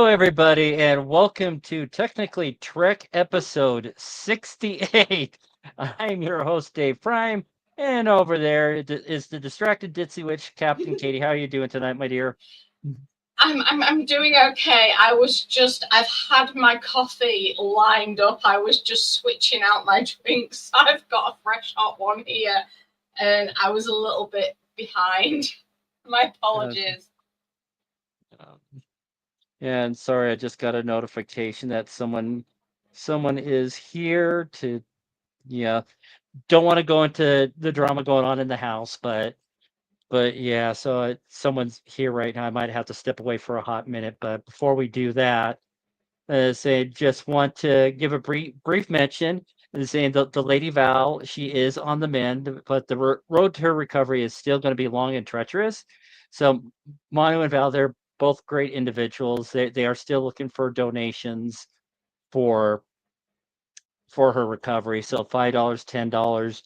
everybody, and welcome to technically Trek episode 68. I'm your host, Dave Prime, and over there is the distracted ditzy witch, Captain Katie. How are you doing tonight, my dear? I'm doing okay. I've had my coffee lined up. I was just switching out my drinks. I've got a fresh hot one here, and I was a little bit behind. My apologies. Um, yeah, and sorry, I just got a notification that someone is here to. Yeah, don't want to go into the drama going on in the house, but yeah, so someone's here right now. I might have to step away for a hot minute, but before we do that, say just want to give a brief mention. Saying the Lady Val, she is on the mend, but the road to her recovery is still going to be long and treacherous. So Manu and Val, they're both great individuals. They are still looking for donations for for her recovery. So $5, $10.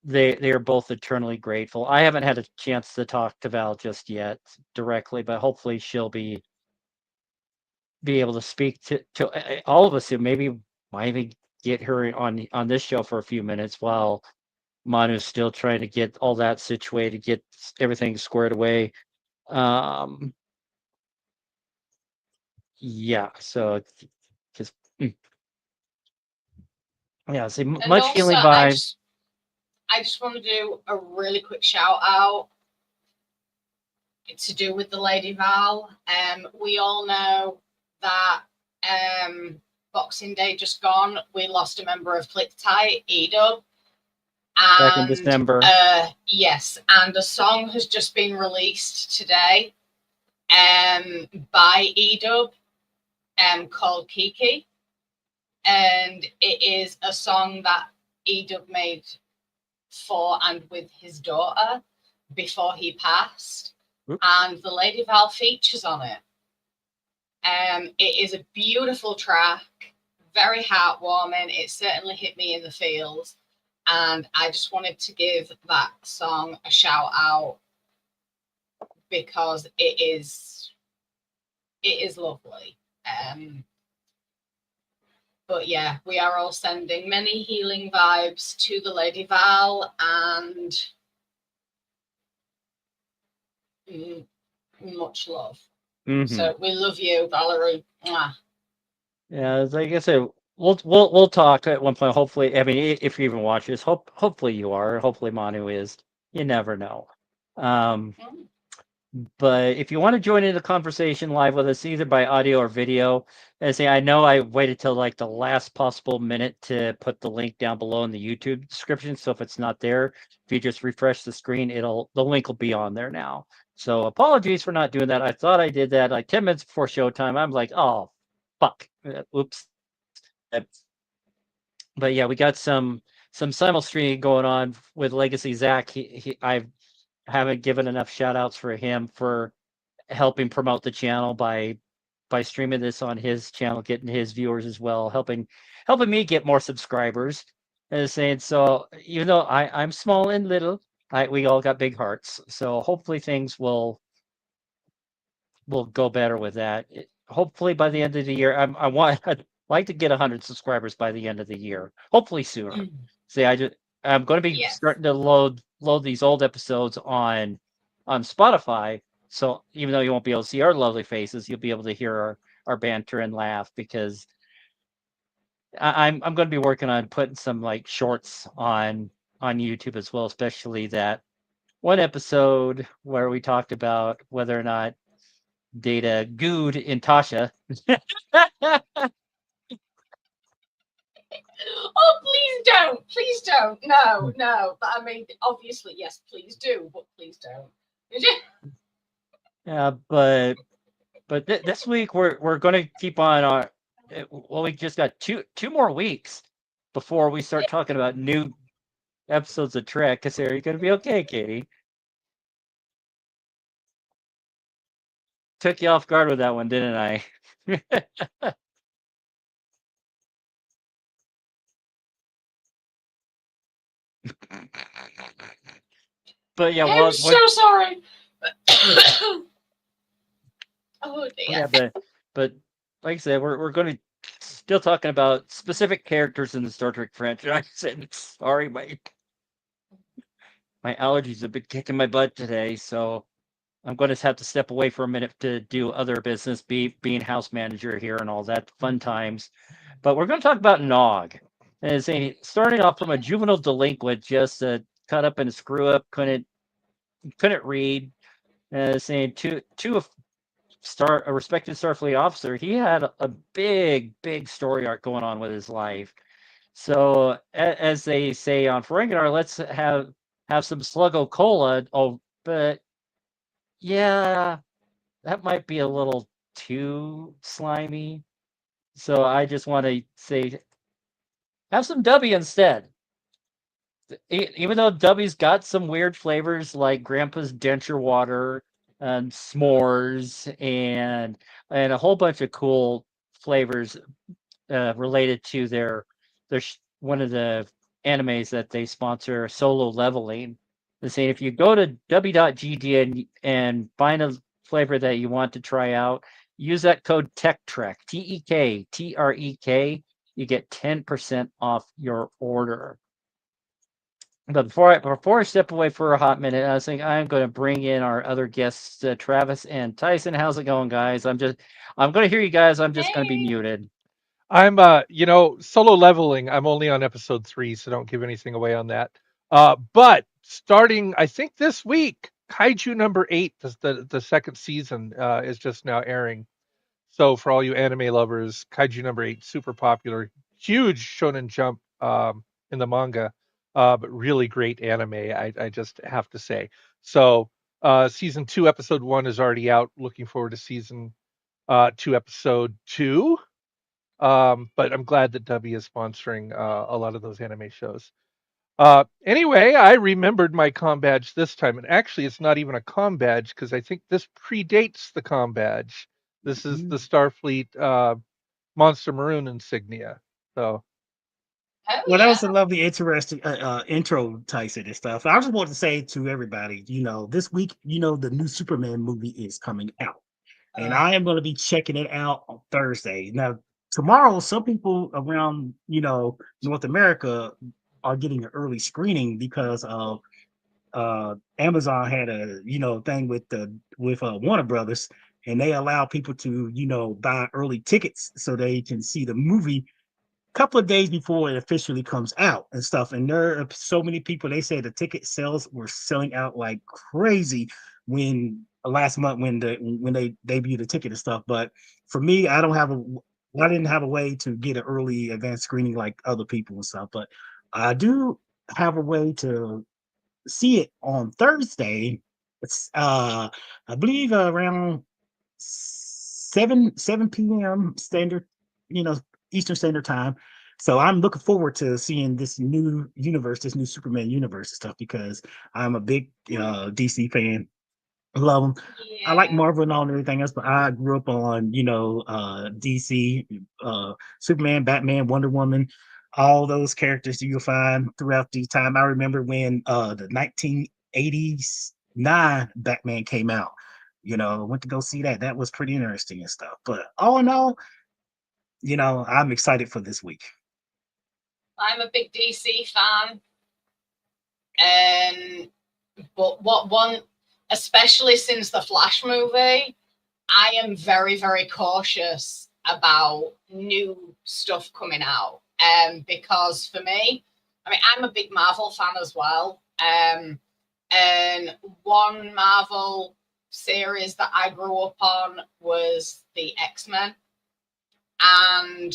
They are both eternally grateful. I haven't had a chance to talk to Val just yet directly, but hopefully she'll be able to speak to all of us who maybe might even get her on this show for a few minutes while Manu's still trying to get all that situated, get everything squared away. Um, yeah, so just yeah, see And much also, healing I vibes. just I just want to do a really quick shout out. It's to do with the Lady Val. We all know that Boxing Day just gone. We lost a member of Click Tight, Edub. Back in And December. yes, and a song has just been released today by Edub called Kiki. And it is a song that Edub made for and with his daughter before he passed. Oops. And the Lady Val features on it. It is a beautiful track, very heartwarming. It certainly hit me in the feels. And I just wanted to give that song a shout out because it is lovely. But yeah, we are all sending many healing vibes to the Lady Val and much love. Mm-hmm. So we love you, Valerie. Mwah. Yeah, like I said, we'll talk at one point. Hopefully, I mean, if you even watch this, hopefully you are. Hopefully Manu is. You never know. Um, but if you want to join in the conversation live with us, either by audio or video, as I know I waited till like the last possible minute to put the link down below in the YouTube description. So if it's not there, if you just refresh the screen, the link will be on there now. So apologies for not doing that. I thought I did that like 10 minutes before showtime. I'm like, oh fuck, oops. But yeah, we got some simul streaming going on with Legacy Zach. I haven't given enough shout outs for him for helping promote the channel by streaming this on his channel, getting his viewers as well, helping me get more subscribers. And saying so, even though I'm small and little, we all got big hearts. So hopefully things will go better with that. Hopefully by the end of the year, I'd like to get 100 subscribers by the end of the year. Hopefully sooner. See, I'm going to be Yes. starting to load these old episodes on Spotify. So even though you won't be able to see our lovely faces, you'll be able to hear our banter and laugh because I'm going to be working on putting some like shorts on YouTube as well, especially that one episode where we talked about whether or not Data gooed in Tasha. Oh, please don't. Please don't. No, no. But I mean, obviously, yes, please do, but please don't. Yeah, but this week we're going to keep on our. Well, we just got two more weeks before we start talking about new episodes of Trek. Cause are you going to be okay, Katie? Took you off guard with that one, didn't I? But yeah, I'm well, so sorry. Oh dear. yeah, but like I said, we're going to still talking about specific characters in the Star Trek franchise. And sorry, my allergies have been kicking my butt today, so I'm going to have to step away for a minute to do other business, being house manager here and all that fun times. But we're going to talk about Nog. And saying starting off from a juvenile delinquent, just cut up and screw up, couldn't read. Saying to a respected Starfleet officer, he had a big story arc going on with his life. So as they say on Ferengi, let's have some Sluggo Cola. Oh, but yeah, that might be a little too slimy. So I just want to say, have some W instead. Even though W's got some weird flavors like Grandpa's denture water and s'mores and a whole bunch of cool flavors related to their one of the animes that they sponsor, Solo Leveling. They're saying if you go to w.gd and find a flavor that you want to try out, use that code TechTrek, TEKTREK. You get 10% off your order. But before I step away for a hot minute, I was thinking I'm going to bring in our other guests, Travis and Tyson. How's it going, guys? I'm going to hear you guys. I'm just going to be Hey. muted. I'm solo leveling. I'm only on episode 3, so don't give anything away on that. But starting, I think this week, Kaiju number 8, the second season, is just now airing. So for all you anime lovers, Kaiju number 8, super popular, huge Shonen Jump in the manga, but really great anime. I just have to say. So season 2, episode 1 is already out. Looking forward to season 2, episode 2. But I'm glad that W is sponsoring a lot of those anime shows. Anyway, I remembered my com badge this time, and actually, it's not even a com badge because I think this predates the com badge. This is the Starfleet Monster Maroon insignia. So, Oh Well, that yeah. was a lovely, interesting intro, Tyson, and stuff. I just want to say to everybody, this week, the new Superman movie is coming out, and I am going to be checking it out on Thursday. Now, tomorrow, some people around, North America are getting an early screening because of Amazon had a, thing with Warner Brothers, and they allow people to, buy early tickets so they can see the movie couple of days before it officially comes out and stuff. And there are so many people. They say the ticket sales were selling out like crazy when last month when they debuted the ticket and stuff. But for me, I didn't have a way to get an early advance screening like other people and stuff. But I do have a way to see it on Thursday. It's I believe around 7 p.m. standard, you know, Eastern Standard Time. So I'm looking forward to seeing this new universe, this new Superman universe and stuff because I'm a big DC fan. I love them. I like Yeah. Marvel and all and everything else, but I grew up on DC, Superman, Batman, Wonder Woman, all those characters you'll find throughout the time. I remember when the 1989 Batman came out. Went to go see that. That was pretty interesting and stuff. But all in all, I'm excited for this week. I'm a big DC fan, and but what one, especially since the Flash movie, I am very, very cautious about new stuff coming out. Because for me, I mean, I'm a big Marvel fan as well. And one Marvel series that I grew up on was the X-Men, and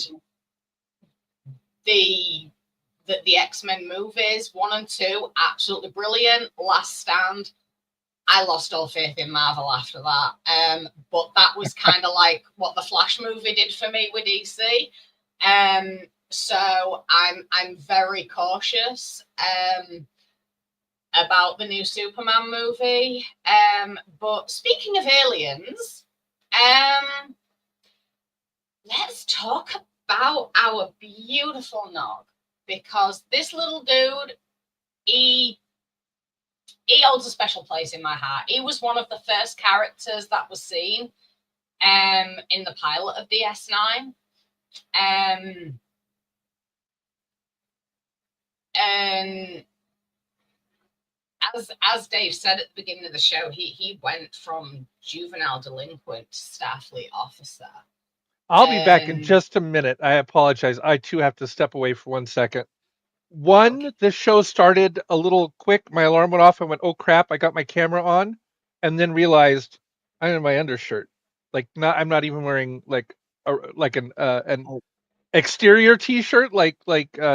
the X-Men movies 1 and 2 absolutely brilliant. Last Stand, I lost all faith in Marvel after that. But that was kind of like what the Flash movie did for me with DC. So I'm very cautious about the new Superman movie. But speaking of aliens, let's talk about our beautiful Nog, because this little dude, he holds a special place in my heart. He was one of the first characters that was seen in the pilot of DS9. And as Dave said at the beginning of the show, he went from juvenile delinquent to Starfleet officer. I'll be back in just a minute. I apologize. I too have to step away for 1 second. Okay. This show started a little quick. My alarm went off. I went, oh crap! I got my camera on, and then realized I'm in my undershirt. I'm not even wearing an Oh, exterior T-shirt like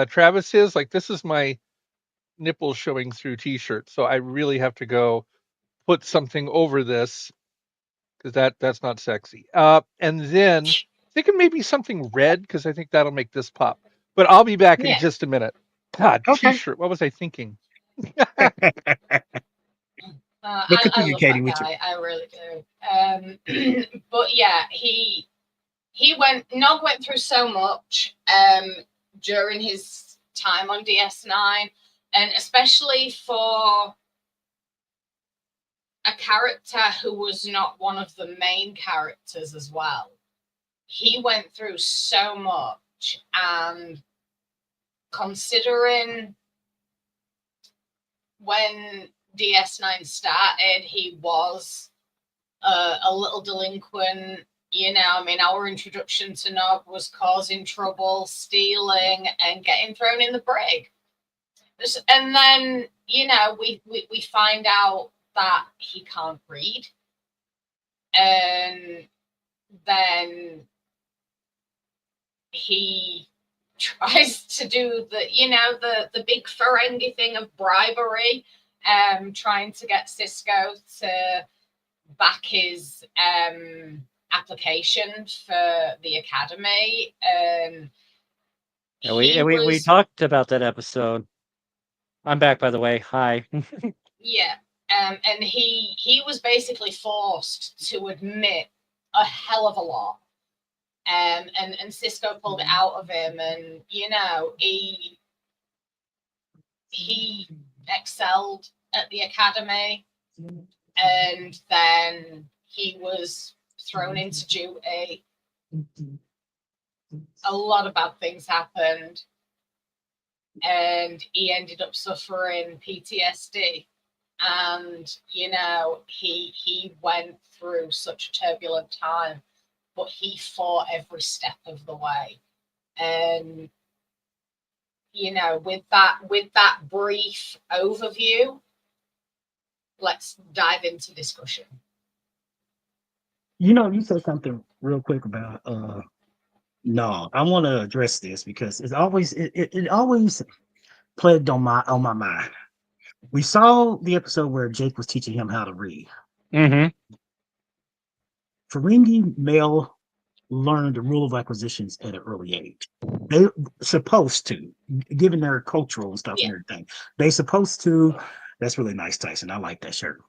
Travis is. Like, this is my nipples showing through T-shirt. So I really have to go put something over this because that's not sexy. And then thinking maybe something red because I think that'll make this pop. But I'll be back in Yeah. just a minute. God, okay. T-shirt. What was I thinking? But I continue, love Katie, that with you. guy. I really do. But yeah, Nog went through so much during his time on DS9, and especially for a character who was not one of the main characters as well. He went through so much, and considering when DS9 started, he was a little delinquent. You know, I mean, our introduction to Nog was causing trouble, stealing, and getting thrown in the brig. And then, you know, we find out that he can't read. And then he tries to do the big Ferengi thing of bribery, trying to get Sisko to back his application for the academy. We talked about that episode. I'm back, by the way. Hi. Yeah. And he was basically forced to admit a hell of a lot. And Sisko pulled it out of him, and you know, he excelled at the academy, and then he was thrown into duty. A lot of bad things happened, and he ended up suffering PTSD. And you know, he went through such a turbulent time, but he fought every step of the way. And you know, with that brief overview, let's dive into discussion. You know, you said something real quick about no, I want to address this because it always plagued on my mind. We saw the episode where Jake was teaching him how to read. Mm-hmm. Ferengi male learned the rule of acquisitions at an early age. They supposed to, given their cultural and stuff and everything. They supposed to. That's really nice, Tyson. I like that shirt.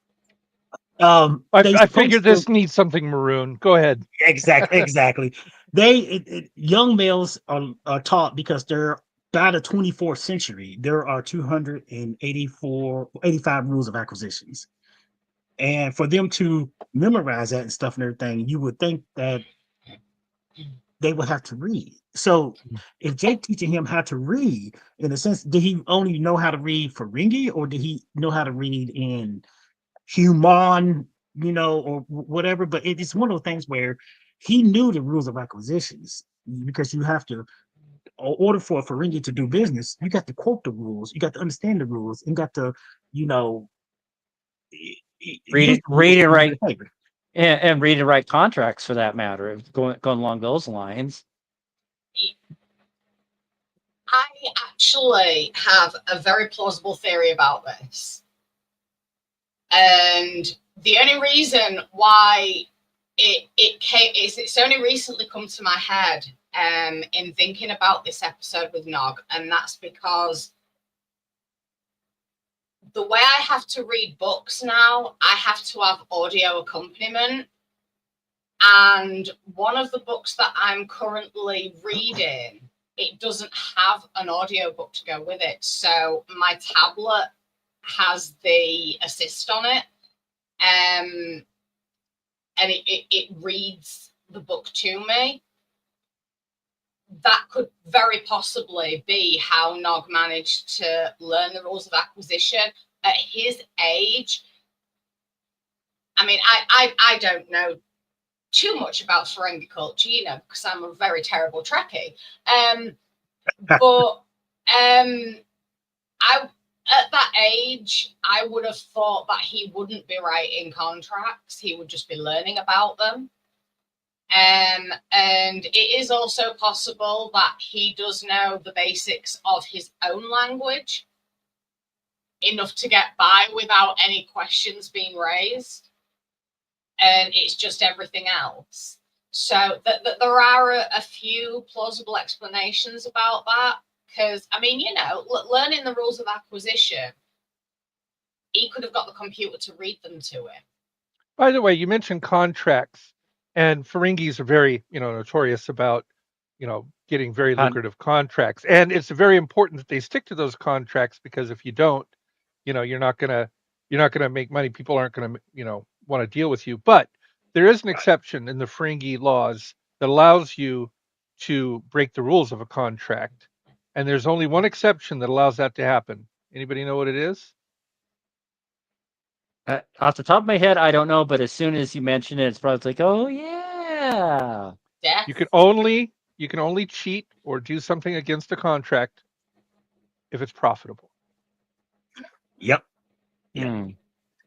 I figured this needs something maroon. Go ahead. Exactly. Young males are taught because they're by the 24th century. There are 85 rules of acquisitions, and for them to memorize that and stuff and everything, you would think that they would have to read. So, if Jake teaching him how to read, in a sense, did he only know how to read Ferengi, or did he know how to read in human, you know, or whatever? But it's one of those things where he knew the rules of acquisitions, because you have to, in order for a Ferengi to do business, you got to quote the rules, you got to understand the rules, and got to, you know, read it right, and read and write contracts for that matter. Going along those lines. I actually have a very plausible theory about this. And the only reason why it's only recently come to my head in thinking about this episode with Nog, and that's because the way I have to read books now, I have to have audio accompaniment. And one of the books that I'm currently reading, it doesn't have an audio book to go with it. So my tablet has the assist on it. and it reads the book to me. That could very possibly be how Nog managed to learn the rules of acquisition at his age. I mean, I don't know too much about Ferengi culture, you know, because I'm a very terrible Trekkie. But I at that age, I would have thought that he wouldn't be writing contracts; he would just be learning about them. And it is also possible that he does know the basics of his own language, enough to get by without any questions being raised. And it's just everything else. So there are a few plausible explanations about that. Because, I mean, you know, learning the rules of acquisition, he could have got the computer to read them to him. By the way, you mentioned contracts, and Ferengis are very, notorious about, getting very lucrative contracts. And it's very important that they stick to those contracts, because if you don't, you're not gonna make money. People aren't gonna, want to deal with you. But there is an exception in the Ferengi laws that allows you to break the rules of a contract. And there's only one exception that allows that to happen. Anybody know what it is? Off the top of my head, I don't know, but as soon as you mention it, it's probably like, oh yeah. Death. You can only cheat or do something against a contract if it's profitable. Yep. Hmm.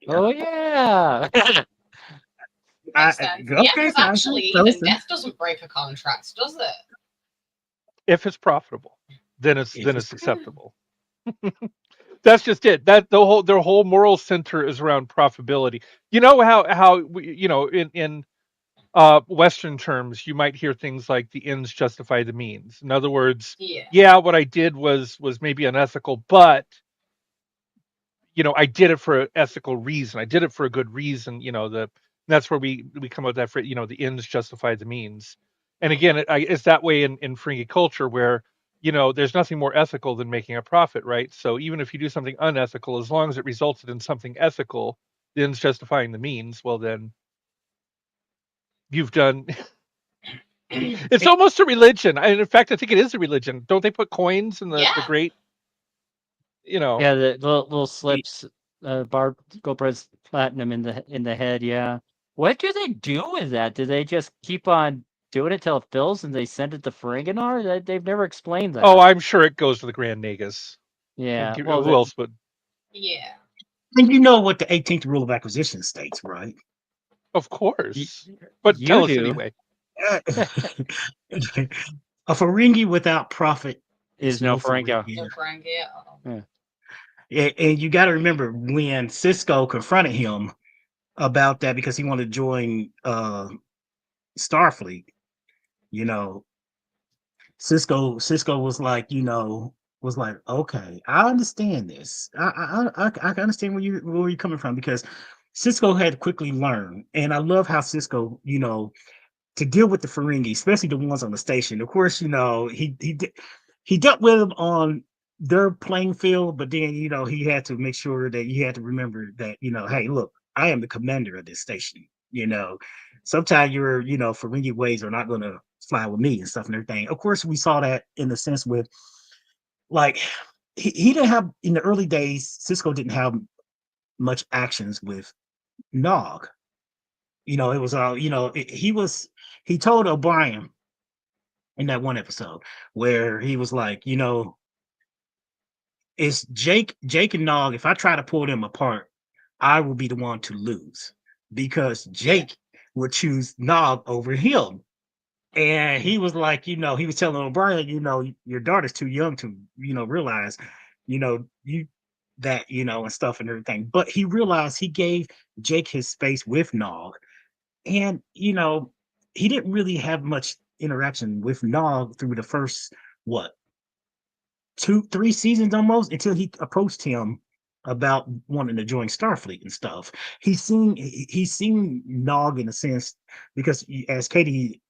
Oh yeah. Makes sense. Yeah, okay, because actually, even death doesn't break a contract, does it? If it's profitable, then it's acceptable. That's just it. That their whole moral center is around profitability. You know how in Western terms, you might hear things like the ends justify the means. In other words, yeah, what I did was maybe unethical, but I did it for an ethical reason. I did it for a good reason. That's where we come up with that phrase, the ends justify the means. And again, it's that way in Ferengi culture, where there's nothing more ethical than making a profit, right? So even if you do something unethical, as long as it resulted in something ethical, the ends justifying the means, well then you've done. It's almost a religion. And in fact, I think it is a religion. Don't they put coins in the great? Yeah, the little slips, Goldbread's platinum in the head. Yeah. What do they do with that? Do they just keep on doing it till it fills and they send it to Ferenginar? They've never explained that. Oh, I'm sure it goes to the Grand Nagus. Yeah. Well, who else would? Yeah. And you know what the 18th rule of acquisition states, right? Of course. But tell us anyway. A Ferengi without profit is no Ferengi. No Ferengi at all. Yeah. And you got to remember when Sisko confronted him about that because he wanted to join Starfleet, Sisko was like, okay, I understand this. I understand where you're coming from, because Sisko had to quickly learn, and I love how Sisko, to deal with the Ferengi, especially the ones on the station. Of course, he dealt with them on their playing field, but then he had to make sure that you had to remember that hey, look, I am the commander of this station. Sometimes your Ferengi ways are not going to fly with me and stuff and everything. Of course, we saw that in the sense with like he didn't have in the early days. Sisko didn't have much actions with Nog. It was all he told O'Brien in that one episode where he was like, it's Jake and Nog. If I try to pull them apart, I will be the one to lose, because Jake would choose Nog over him. And he was like, he was telling O'Brien, your daughter's too young to, realize, you that, and stuff and everything. But he realized he gave Jake his space with Nog. And, he didn't really have much interaction with Nog through the first, 2-3 seasons almost, until he approached him about wanting to join Starfleet and stuff. He's seen Nog in a sense, because as Katie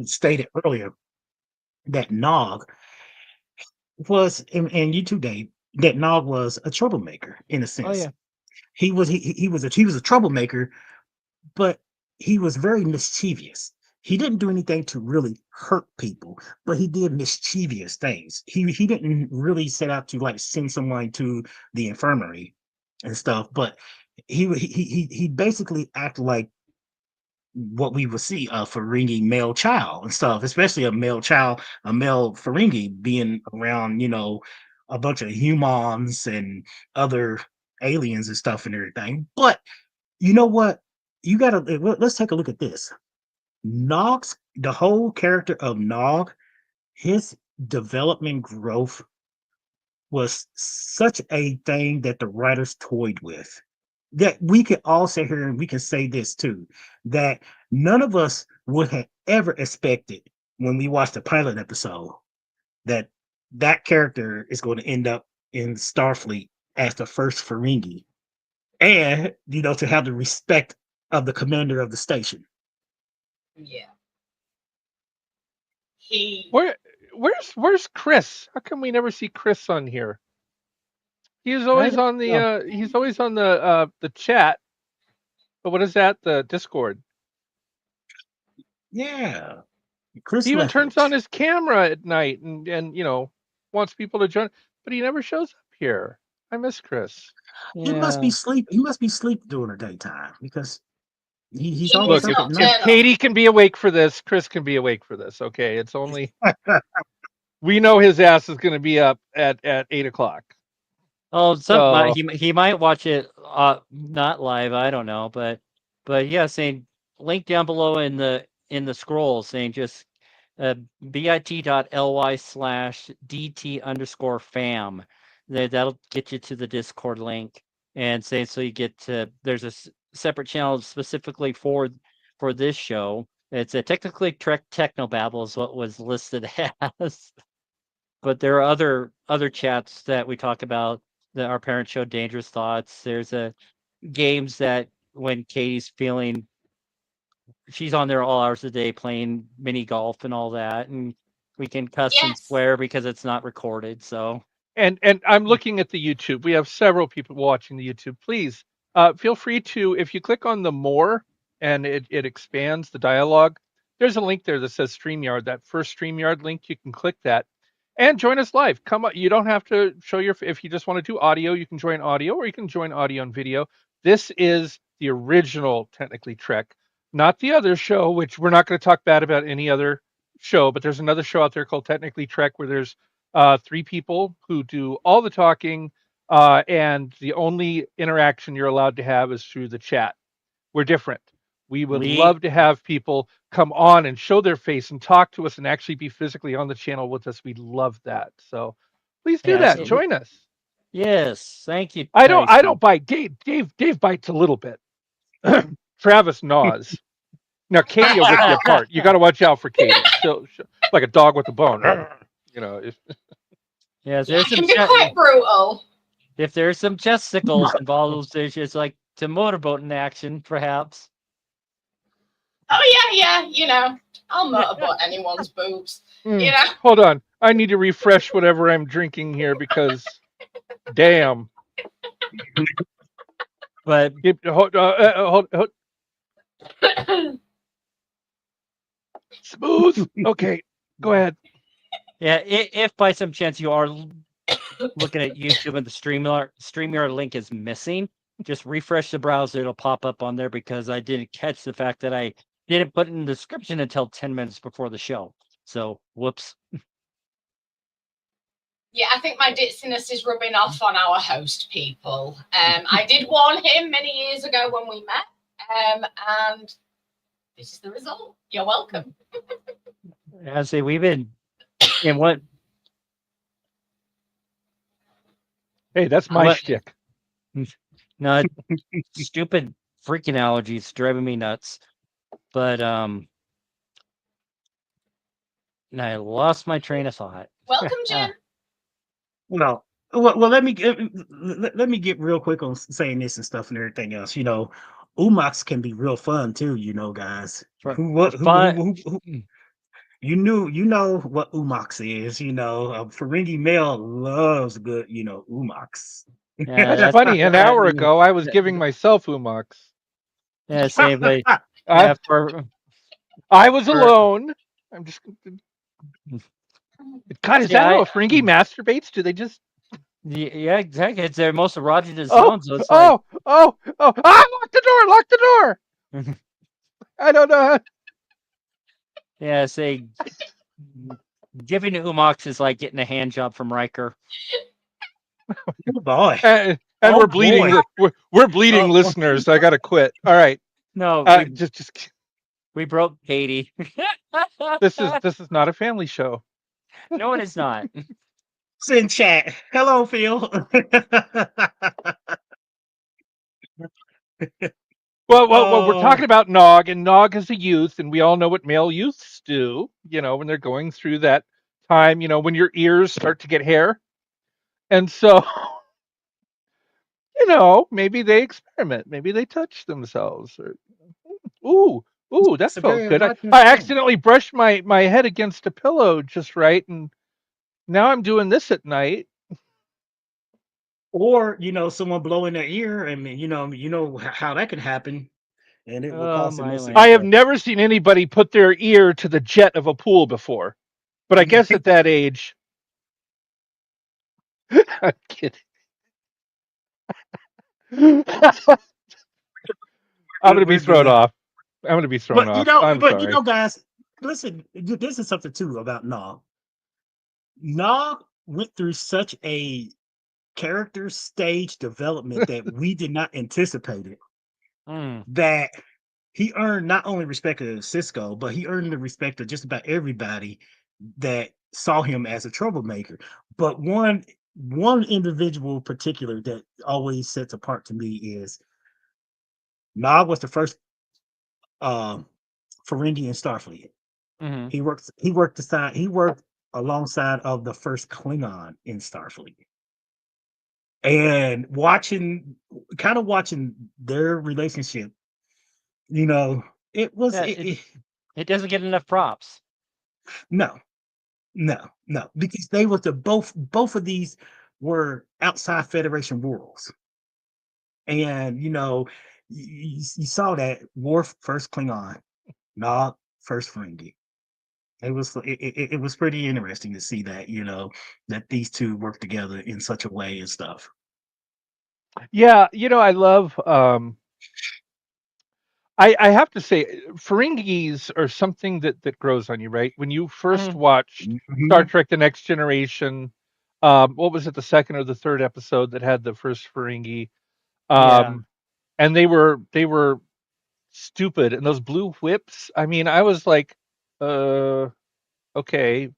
stated earlier, that Nog was, and you too, Dave, that Nog was a troublemaker in a sense. Oh yeah. He was a troublemaker, but he was very mischievous. He didn't do anything to really hurt people, but he did mischievous things. He didn't really set out to like send someone to the infirmary and stuff, but he basically acted like what we would see a Ferengi male child and stuff, especially a male child, a male Ferengi being around, a bunch of humans and other aliens and stuff and everything. But you know what? Let's take a look at this. Nog's the whole character of Nog, his development growth was such a thing that the writers toyed with. That we could all sit here and we can say this too, that none of us would have ever expected when we watched the pilot episode that that character is going to end up in Starfleet as the first Ferengi, and to have the respect of the commander of the station. Yeah. He. Where's Chris? How come we never see Chris on here? He's always on the chat. But what is that? The Discord. Yeah, Chris He even left turns it. on his camera at night and wants people to join, but he never shows up here. I miss Chris. He must be Yeah. sleep. He must be sleep during the daytime because he's He always is Look, up at night. if nocturnal. Katie can be awake for this, Chris can be awake for this. Okay, it's only we know his ass is going to be up at 8 o'clock. Oh, So he might watch it not live. I don't know, but yeah, saying link down below in the scroll saying just bit.ly/dt_fam. That'll get you to the Discord link and say so you get to there's a separate channel specifically for this show. It's a technically Trek Technobabble is what was listed as, but there are other chats that we talk about that our parents showed dangerous thoughts. There's a games that when Katie's feeling she's on there all hours a day playing mini golf and all that, and we can cuss and Yes. swear because it's not recorded. So and I'm looking at the YouTube. We have several people watching the YouTube. Please feel free to, if you click on the more and it expands the dialogue, there's a link there that says StreamYard. That first StreamYard link, you can click that and join us live. Come on, you don't have to show if you just want to do audio, you can join audio or you can join audio and video. This is the original Technically Trek, not the other show, which we're not going to talk bad about any other show, but there's another show out there called Technically Trek where there's 3 people who do all the talking, and the only interaction you're allowed to have is through the chat. We're different. We would we love to have people come on and show their face and talk to us and actually be physically on the channel with us. We'd love that. So please do yes that. Join us. yes thank you I don't Tyson. bite. Dave bites a little bit. Travis gnaws. Now Katie will rip you apart. You got to watch out for Katie. She'll like a dog with a bone. Yes, Yeah, there's it some can be quite brutal. if there's some testicles involved, there's just like to motorboat in action, perhaps. Oh yeah. I'll motorboat anyone's boobs. Hold on. I need to refresh whatever I'm drinking here because, damn. But Hold. Smooth. Okay, go ahead. yeah, if by some chance you are looking at YouTube and the StreamYard link is missing, just refresh the browser. It'll pop up on there because I didn't catch the fact that I didn't put it in the description until 10 minutes before the show. So, whoops. Yeah, I think my ditziness is rubbing off on our host people. I did warn him many years ago when we met, and this is the result. You're welcome. I say we've been in what? Hey, that's my shtick. No, stupid freaking allergies driving me nuts. But I lost my train of thought. Welcome, Jim. Well, let me get real quick on saying this and stuff and everything else. Umax can be real fun too. Guys. Fun. You know what Umax is. Ferengi male loves good. Umax. Yeah, That's funny. An hour ago, I was giving myself Umox. Yeah, same. But I, yeah, for I was for alone. I'm just. God, is see, that how a Ferengi masturbates? Do they just? yeah, exactly. It's their most erogenous Oh, zone, so it's like, oh! Ah! Lock the door! Lock the door! I don't know. yeah, say giving Umox is like getting a hand job from Riker. Oh boy. And Oh we're bleeding. boy. We're bleeding Oh, listeners. I gotta quit. All right. No, Just we broke Katie. this is not a family show. No, it is not. it's in chat. Hello, Phil. Well, we're Oh, talking about Nog, and Nog is a youth, and we all know what male youths do. When they're going through that time. When your ears start to get hair, and so maybe they experiment, maybe they touch themselves, or ooh, that it's a felt very good. I, erogenous I thing. accidentally brushed my head against a pillow just right, and now I'm doing this at night. Or someone blowing their ear. I mean, how that can happen, and it will Oh cause my domestic. I land. have never seen anybody put their ear to the jet of a pool before, but I guess at that age, I'm kidding. I'm gonna be We're thrown good. off. I'm gonna be thrown But off. I'm sorry. guys, listen. This is something too about Nog. Nog went through such a character stage development that we did not anticipate it. Mm. That he earned not only respect of Cisco, but he earned the respect of just about everybody that saw him as a troublemaker. But one individual in particular that always sets apart to me is Nog was the first Ferengi in Starfleet. Hmm. He worked alongside of the first Klingon in Starfleet. And watching their relationship, it was Yeah, it doesn't get enough props. no, no, because they was the both of these were outside Federation worlds. And you saw that Worf first Klingon, Nog first Ferengi. It was pretty interesting to see that that these two work together in such a way and stuff. Yeah, I love. I have to say, Ferengis are something that grows on you, right? When you first Mhm. watched Star Mhm. Trek: The Next Generation, what was it, the second or the third episode that had the first Ferengi? Yeah. Um, and they were stupid, and those blue whips. I mean, I was like, uh, okay,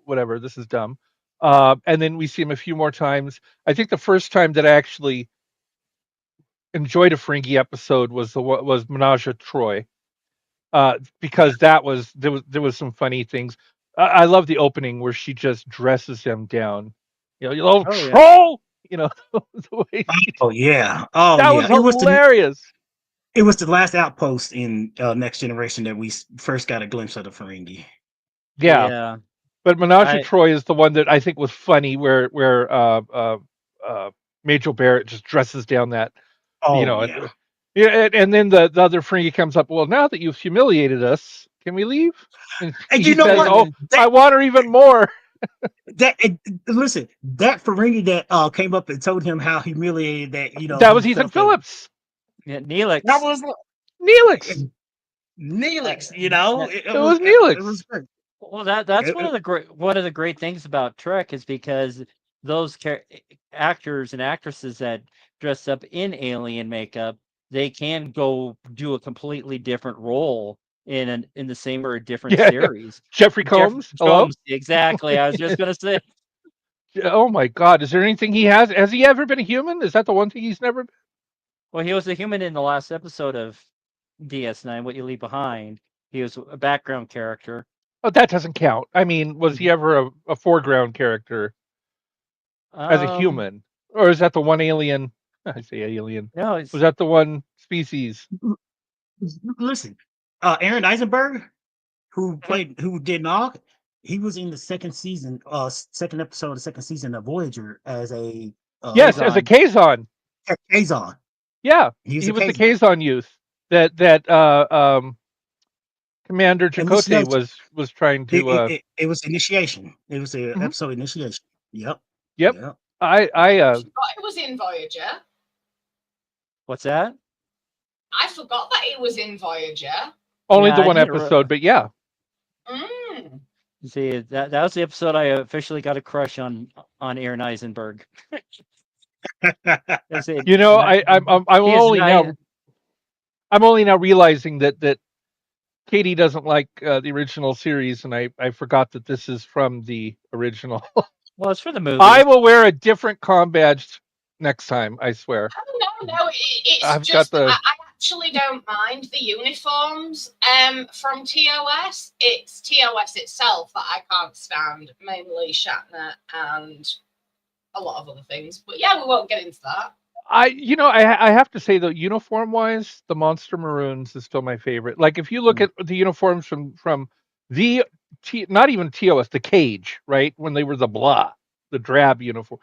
whatever, this is dumb. And then we see him a few more times. I think the first time that I actually enjoyed a Ferengi episode was Menage a Troy, because there was some funny things. I love the opening where she just dresses him down. You little Oh yeah. troll. The way Oh yeah. Oh that yeah. was hilarious. It was the last outpost in Next Generation that we first got a glimpse of the Ferengi. Yeah, Yeah. but Menage a I Troy is the one that I think was funny, where Major Barrett just dresses down that, you Oh know, yeah. yeah, and then the other Ferengi comes up. Well, now that you've humiliated us, can we leave? And And he you know says, what? "Oh, and I That want her even more." that listen, that Ferengi that came up and told him how humiliated that That he was Ethan felt that Phillips, yeah, that Neelix. was Neelix. Uh, Neelix. yeah. It was Neelix. It was great. Well, that's It- it- one of the great things about Trek is because those actors and actresses that dress up in alien makeup, they can go do a completely different role in the same or a different Yeah, yeah. series. Jeffrey Jeff Combs. Hello. Combs, exactly. I was just gonna say. Oh my God, is there anything he has? Has he ever been a human? Is that the one thing he's never? Well, he was a human in the last episode of DS9. What You Leave Behind. He was a background character. Oh, that doesn't count. I mean, was he ever a foreground character as a Um, human, or is that the one alien? I say alien. no, Was it's that the one species? Listen, Aaron Eisenberg, Mhm. who did Nog, he was in the second episode of the second season of Voyager as a Yes, as a Kazon. Kazon. Kazon. Yeah, He was he a was the Kazon. Kazon youth. that Commander Chakotay Initiation. was trying It, to. it, it, it was initiation. It was the Mhm. episode initiation. Yep. Yep. Yep. I forgot it was in Voyager. What's that? I forgot that it was in Voyager. only Yeah, the I one didn't episode, but yeah. Mm. see that was the episode I officially got a crush on Aaron Eisenberg. That's it. You know, Ni- I'm he is only ni- now realizing that Katie doesn't like the original series, and I forgot that this is from the original. Well, it's for the movie. I will wear a different comm badge next time. I swear. Oh, no, it's I've just got the. I actually don't mind the uniforms from TOS. It's TOS itself that I can't stand, mainly Shatner and a lot of other things. But yeah, we won't get into that. I have to say though, uniform wise, the Monster Maroons is still my favorite. Like if you look at the uniforms from the not even TOS, the Cage, right? When they were the drab uniform,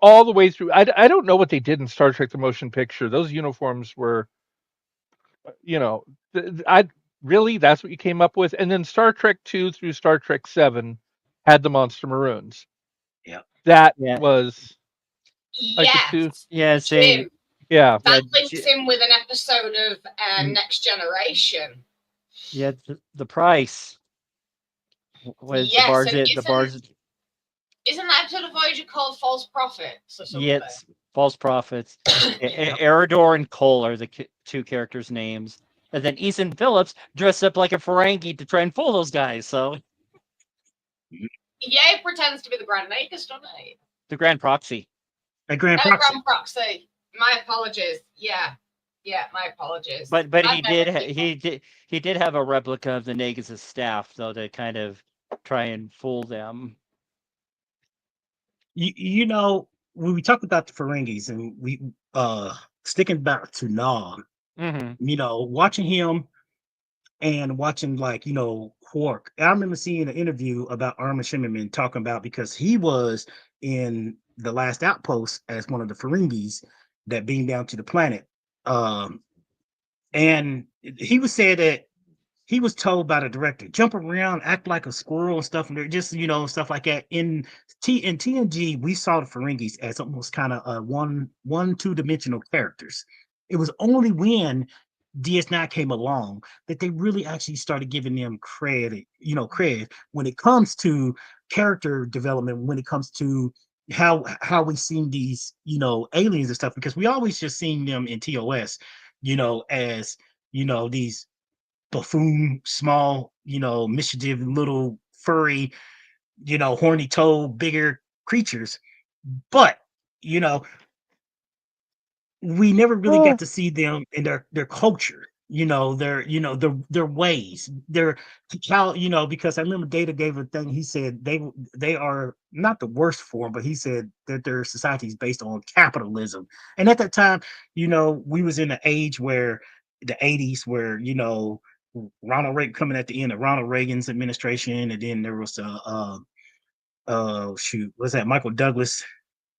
all the way through. I don't know what they did in Star Trek: The Motion Picture. Those uniforms were, I really that's what you came up with. And then Star Trek 2 through Star Trek 7 had the Monster Maroons. Yeah. That Yeah. was like the two. Yes, Yeah, same. Jim. Yeah. That Yeah, links in with an episode of Next Generation. Yeah, the price was the Yes, bars. and The bars. isn't that episode of Voyager called False Prophets or something? Yes, false prophets. Yep. Eridor and Cole are the two characters' names, and then Ethan Phillips dressed up like a Ferengi to try and fool those guys. So Yeah, he pretends to be the Grand Nagus, doesn't he? the Grand Proxy. A Grand Oh, Proxy. Grand Proxy. My apologies. Yeah, my apologies. But My he bad. he did have a replica of the Nagus' staff though to kind of try and fool them. You know, when we talk about the Ferengis and we sticking back to Nog, Mm-hmm. watching him and watching Quark. I remember seeing an interview about Armin Shimmerman talking about because he was in the last outpost as one of the Ferengis that beamed down to the planet. And he was said that he was told by the director, jump around, act like a squirrel and stuff, and they're just, stuff like that. In TNG, we saw the Ferengis as almost kind of two-dimensional characters. It was only when DS9 came along that they really actually started giving them credit when it comes to character development, when it comes to how we seen these, aliens and stuff, because we always just seen them in TOS, as these buffoon, small, mischievous little furry, horny toad, bigger creatures. But, you know, we never really got to see them in their culture, their ways, their how, because I remember Data gave a thing. He said they are not the worst form, but he said that their society is based on capitalism. And at that time, we was in an age where the 80s where, Ronald Reagan coming at the end of Ronald Reagan's administration, and then there was was that Michael Douglas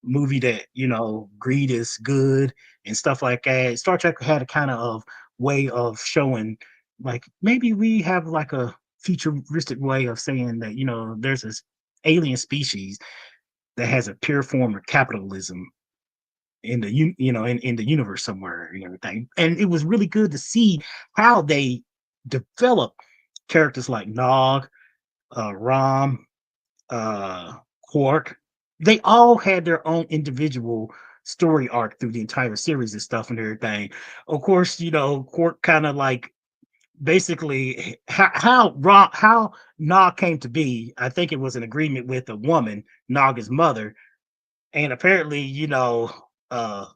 movie that greed is good and stuff like that. Star Trek had a kind of way of showing like maybe we have like a futuristic way of saying that there's this alien species that has a pure form of capitalism in the in the universe somewhere and everything. And it was really good to see how they develop characters like Nog, Rom, Quark. They all had their own individual story arc through the entire series and stuff and everything. Of course, Quark kind of like basically how Nog came to be. I think it was an agreement with a woman, Nog's mother, and apparently, her,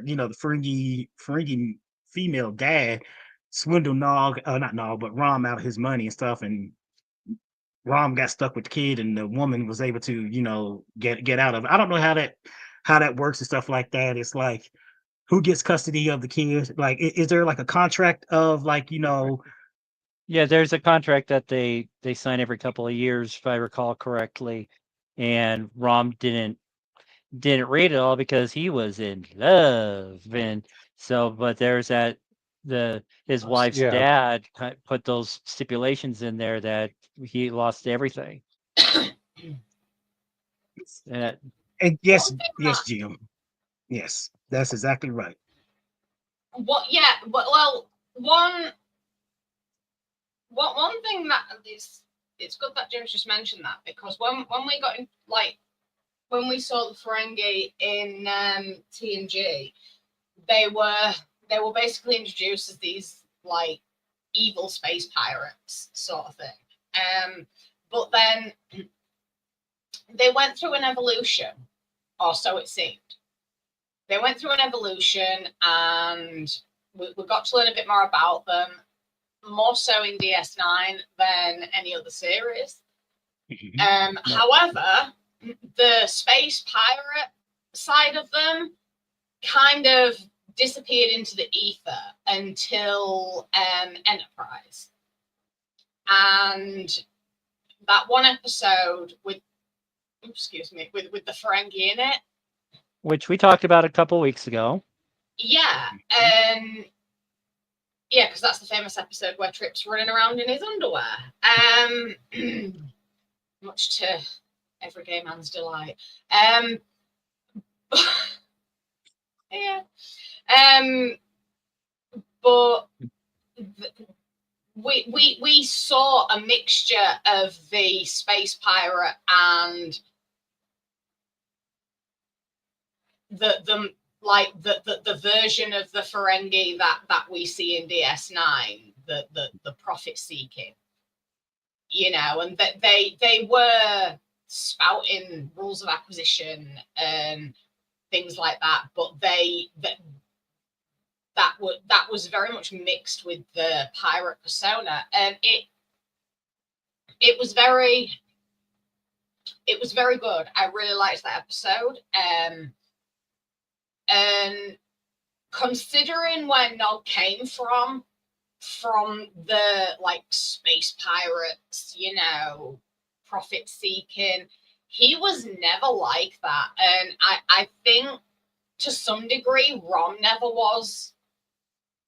the Ferengi female dad swindled not Nog, but Rom out of his money and stuff, and Rom got stuck with the kid, and the woman was able to, get out of it. I don't know how that works and stuff like that. It's like who gets custody of the kids? Like, is there like a contract of like, Yeah, there's a contract that they sign every couple of years, if I recall correctly, and Rom didn't read it all because he was in love, and so but there's that his wife's Yeah. dad put those stipulations in there that he lost everything. And And yes, One thing yes, Jim. Yes, that's exactly right. yeah, but well, one thing that is, it's good that Jim's just mentioned that, because when we got in, like, when we saw the Ferengi in TNG, they were basically introduced as these like evil space pirates sort of thing. But then they went through an evolution, or so it seemed. They went through an evolution, and we got to learn a bit more about them, more so in DS9 than any other series. However, the space pirate side of them kind of disappeared into the ether until Enterprise. And that one episode with the Ferengi in it, which we talked about a couple weeks ago. Yeah, because that's the famous episode where Trip's running around in his underwear. Much to every gay man's delight. Yeah. But we saw a mixture of the space pirate and the version of the Ferengi that we see in DS9, the profit seeking, and that they were spouting rules of acquisition and things like that, but that was very much mixed with the pirate persona, and it was very good. I really liked that episode. And considering where Nog came from the like space pirates, profit seeking, he was never like that. And I think to some degree Rom never was,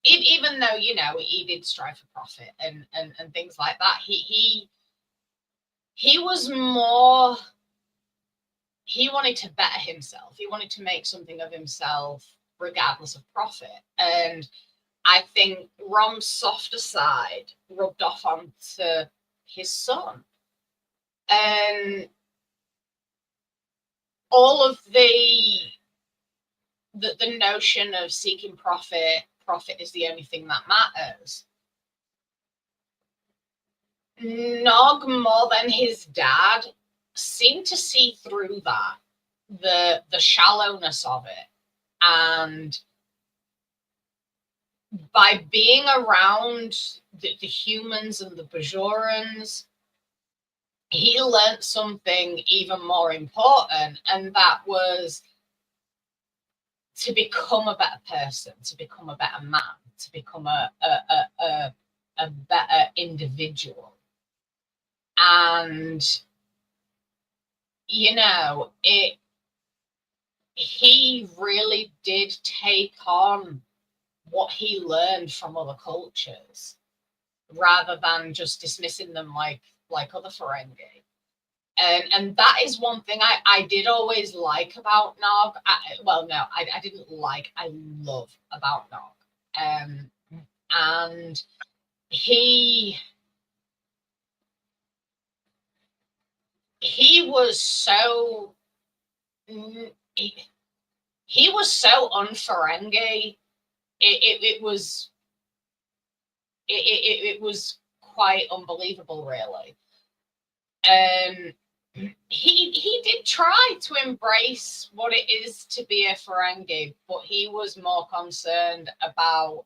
even though he did strive for profit and things like that. He was more, he wanted to better himself. He wanted to make something of himself regardless of profit. And I think Rom's softer side rubbed off onto his son. And all of the notion of seeking profit is the only thing that matters. Nog, more than his dad, seemed to see through that, the shallowness of it. And by being around the humans and the Bajorans, he learned something even more important, and that was to become a better person, to become a better man, to become a better individual. And he really did take on what he learned from other cultures, rather than just dismissing them like other Ferengi. And that is one thing I did always like about Nog. I love about Nog. And he was so he was so un-Ferengi. It was quite unbelievable, really. He did try to embrace what it is to be a Ferengi, but he was more concerned about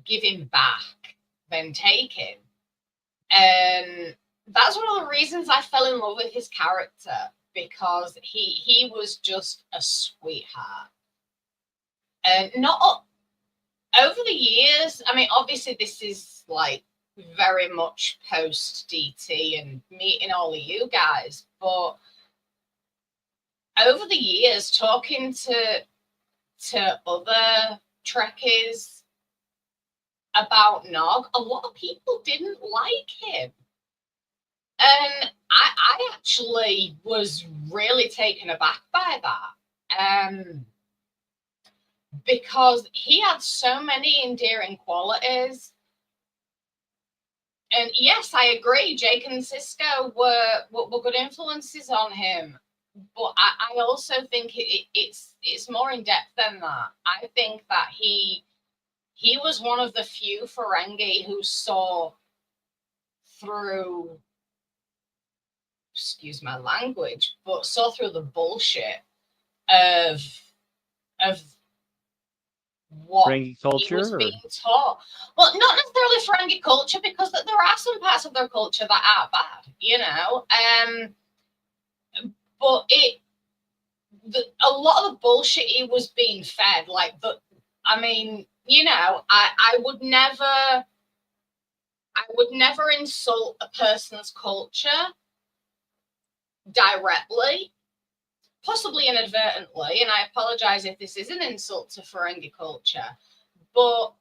giving back than taking. And that's one of the reasons I fell in love with his character, because he was just a sweetheart. And not over the years, I mean, obviously this is like very much post DT and meeting all of you guys, but over the years, talking to other Trekkies, about Nog, a lot of people didn't like him. And I actually was really taken aback by that. Because he had so many endearing qualities. And yes, I agree, Jake and Sisko were good influences on him. But I also think it's more in depth than that. I think that he was one of the few Ferengi who saw through, excuse my language, but saw through the bullshit of what Ferengi he culture, was or being taught. Well, not necessarily Ferengi culture, because there are some parts of their culture that are bad, you know. But a lot of the bullshit he was being fed, like the, I mean, you know, I would never insult a person's culture directly, possibly inadvertently, and I apologize if this is an insult to Ferengi culture, but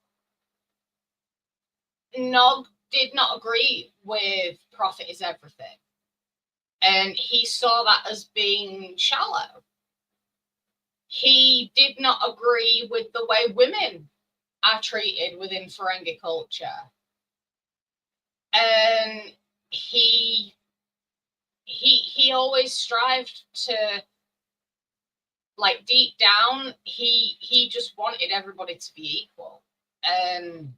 Nog did not agree with profit is everything. And he saw that as being shallow. He did not agree with the way women are treated within Ferengi culture. And he always strived to, like, deep down, he just wanted everybody to be equal. And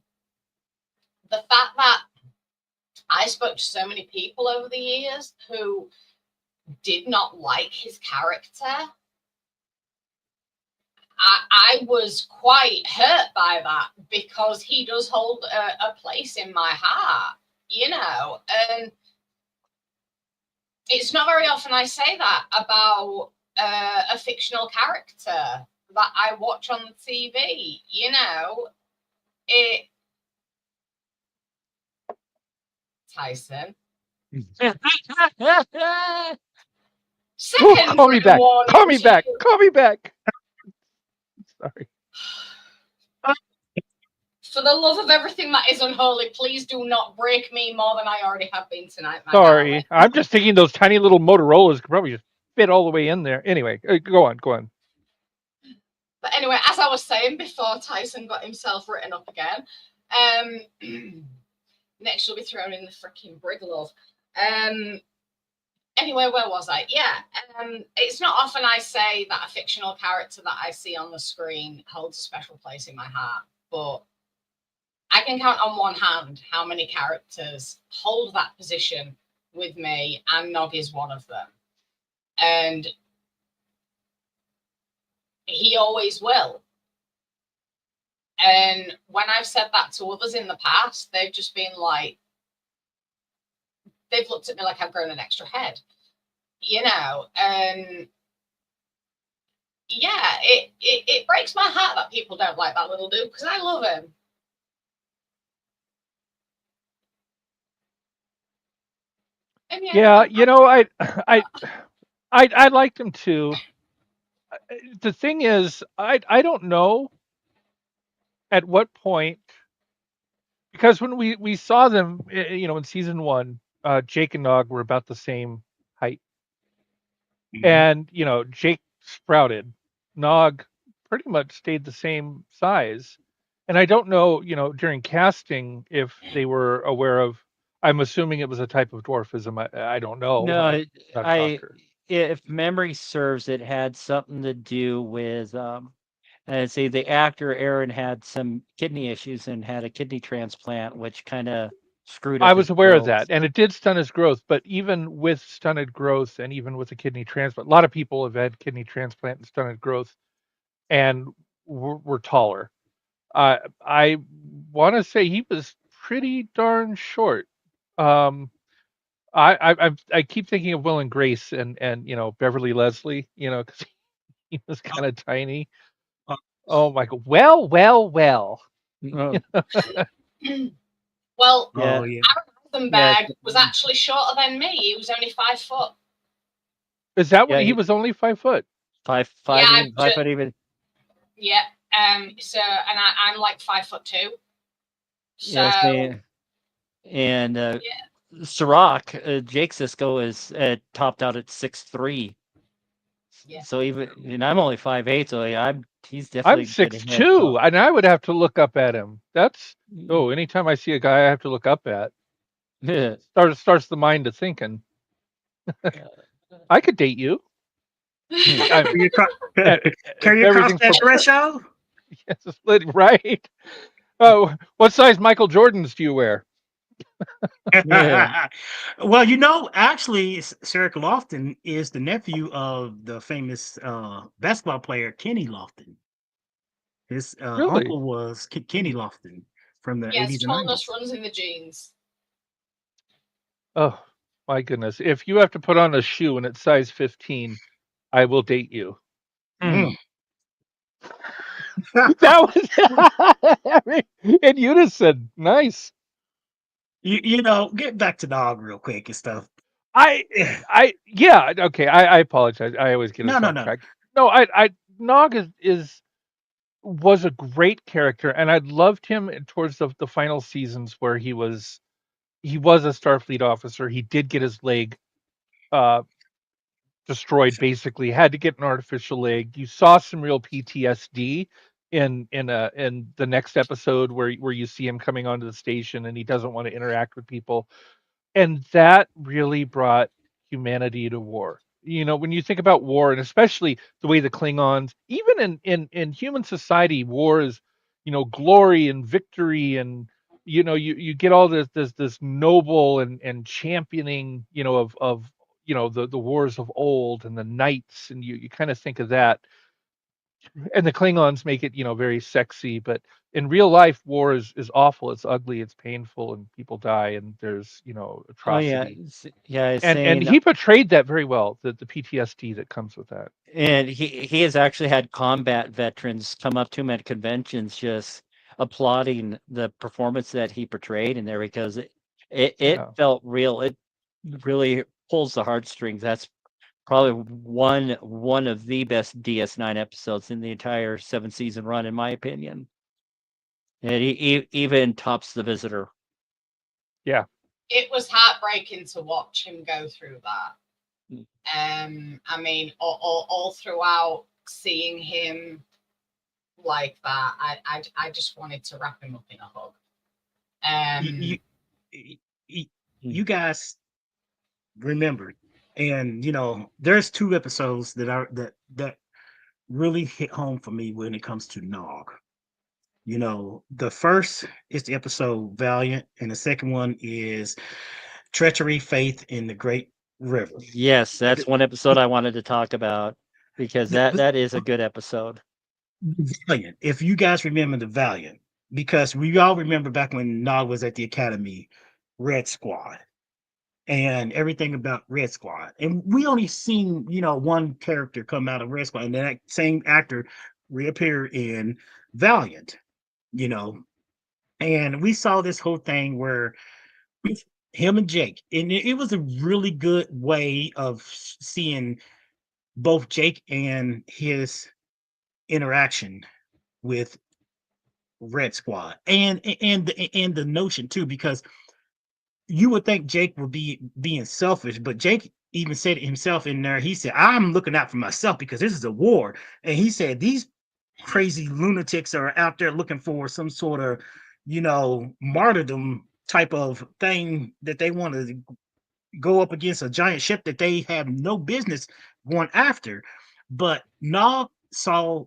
the fact that I spoke to so many people over the years who did not like his character, I was quite hurt by that, because he does hold a place in my heart, you know. And it's not very often I say that about a fictional character that I watch on the TV, you know. Tyson. Second Call me back. warning Call me to back. you. Call me back. Sorry. For the love of everything that is unholy, please do not break me more than I already have been tonight, my Sorry. darling. I'm just thinking those tiny little Motorola's could probably just fit all the way in there. Anyway, go on. Go on. But anyway, as I was saying before Tyson got himself written up again, next she'll be thrown in the freaking brig, love. Anyway, where was I? Yeah, it's not often I say that a fictional character that I see on the screen holds a special place in my heart, but I can count on one hand how many characters hold that position with me, and Nog is one of them. And he always will. And when I've said that to others in the past, they've just been like, they've looked at me like I've grown an extra head, you know. And yeah, it breaks my heart that people don't like that little dude, because I love him. Yeah, you know, I liked him too. The thing is, I don't know at what point, because when we saw them, you know, in season 1, Jake and Nog were about the same height, and you know, Jake sprouted, Nog pretty much stayed the same size, and I don't know, you know, during casting if they were aware of. I'm assuming it was a type of dwarfism. I don't know. no, I'm not a doctor. if memory serves, it had something to do with and see, the actor Aaron had some kidney issues and had a kidney transplant, which kind of screwed I up his was aware of growth. that, and it did stunt his growth. But even with stunted growth, and even with a kidney transplant, a lot of people have had kidney transplant and stunted growth, and were taller. I want to say he was pretty darn short. Um, I keep thinking of Will and Grace and you know Beverly Leslie, you know, because he was kind of tiny. Oh my god! Well, well, well. Oh, Well, yeah, Oh yeah. Aaron yeah, Eisenberg was actually shorter than me. He was only 5 foot. Is that what yeah. he was? Only 5 foot. Yeah, Even 5 foot even. yeah. So, and I'm like 5'2". So Yes, and yeah, Sirach, Jake Sisko is topped out at 6'3". yeah. So even and I'm only 5'8", so yeah, he's I'm definitely getting head 6'2", top. and I would have to look up at him. That's anytime I see a guy I have to look up at, starts the mind to thinking. I could date you. I, You if can you cross everything's that threshold? right. Oh, what size Michael Jordans do you wear? Yeah. Well, actually, Sarah Lofton is the nephew of the famous basketball player Kenny Lofton. His Really? uncle was Kenny Lofton from the Yes, 80s and tallness 90s. runs in the genes. Oh, my goodness. If you have to put on a shoe and it's size 15, I will date you. Mm. That was in unison. Nice. Get back to dog real quick and stuff. I, yeah, okay. I apologize. I always get No, us no, off no. track. No, Nog was a great character, and I loved him towards the final seasons where he was a Starfleet officer. He did get his leg uh, destroyed. Basically, had to get an artificial leg. You saw some real PTSD in the next episode where you see him coming onto the station and he doesn't want to interact with people, and that really brought humanity to war. When you think about war, and especially the way the Klingons, even in human society, war is, glory and victory, and you get all this noble and championing, of the wars of old and the knights, and you kind of think of that, and the Klingons make it, very sexy, but in real life, war is awful. It's ugly. It's painful, and people die, and there's Oh yeah, atrocity. yeah. It's And saying, he portrayed that very well. The PTSD that comes with that. and he has actually had combat veterans come up to him at conventions, just applauding the performance that he portrayed in there because it Yeah. felt real. It really pulls the heartstrings. That's probably one of the best DS9 episodes in the entire 7 season run, in my opinion. And he even tops The Visitor. Yeah. It was heartbreaking to watch him go through that. I mean, all throughout seeing him like that, I just wanted to wrap him up in a hug. You, you guys remembered, and there's two episodes that really hit home for me when it comes to Nog. The first is the episode Valiant, and the second one is Treachery, Faith in the Great River. Yes, that's The, one episode I wanted to talk about because the, that the, that is a good episode. Valiant, if you guys remember the Valiant, because we all remember back when Nog was at the Academy, Red Squad, and everything about Red Squad. And we only seen, one character come out of Red Squad, and that same actor reappear in Valiant, you know. And we saw this whole thing where him and Jake, and it was a really good way of seeing both Jake and his interaction with Red Squad, and the notion too, because you would think Jake would be being selfish, but Jake even said it himself in there. He said, "I'm looking out for myself because this is a war," and he said these crazy lunatics are out there looking for some sort of, martyrdom type of thing that they want to go up against a giant ship that they have no business going after. But Nog saw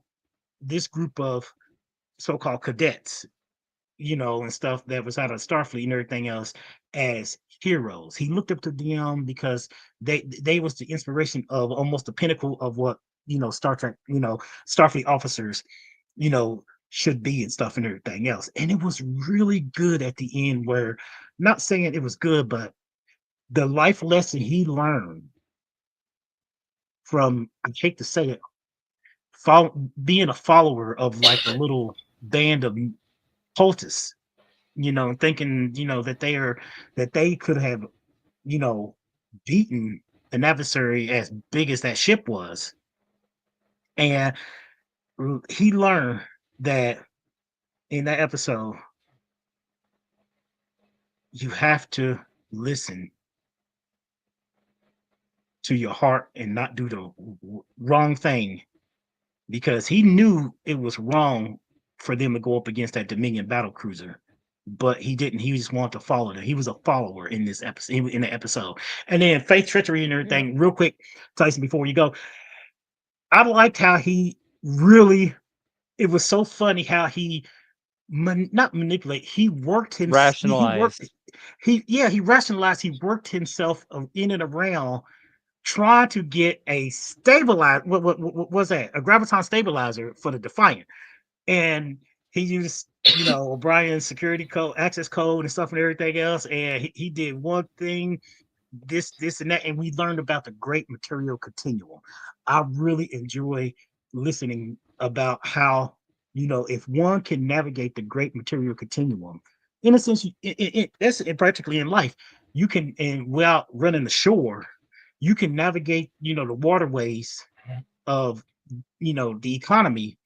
this group of so-called cadets, and stuff that was out of Starfleet and everything else as heroes. He looked up to them because they was the inspiration of almost the pinnacle of what Star Trek, Starfleet officers, should be and stuff and everything else. And it was really good at the end where, not saying it was good, but the life lesson he learned from, I hate to say it, being a follower of like a little band of cultists, thinking, that they could have, you know, beaten an adversary as big as that ship was. And he learned that in that episode you have to listen to your heart and not do the wrong thing, because he knew it was wrong for them to go up against that Dominion battle cruiser, but he didn't. He just wanted to follow them. He was a follower in this episode, in the episode. And then faith, treachery, and Yeah. everything. Real quick, Tyson, before you go, I liked how he really. It was so funny how he not manipulate. He worked him. He worked. Rationalized. He rationalized. He worked himself in and around trying to get a stabilize. What was that? A graviton stabilizer for the Defiant, and he used O'Brien's security code, access code, and stuff and everything else. And he did one thing, this and that, and we learned about the great material continuum. I really enjoy listening about how if one can navigate the great material continuum, in a sense, that's practically in life. You can, and without running the shore, you can navigate the waterways of the economy,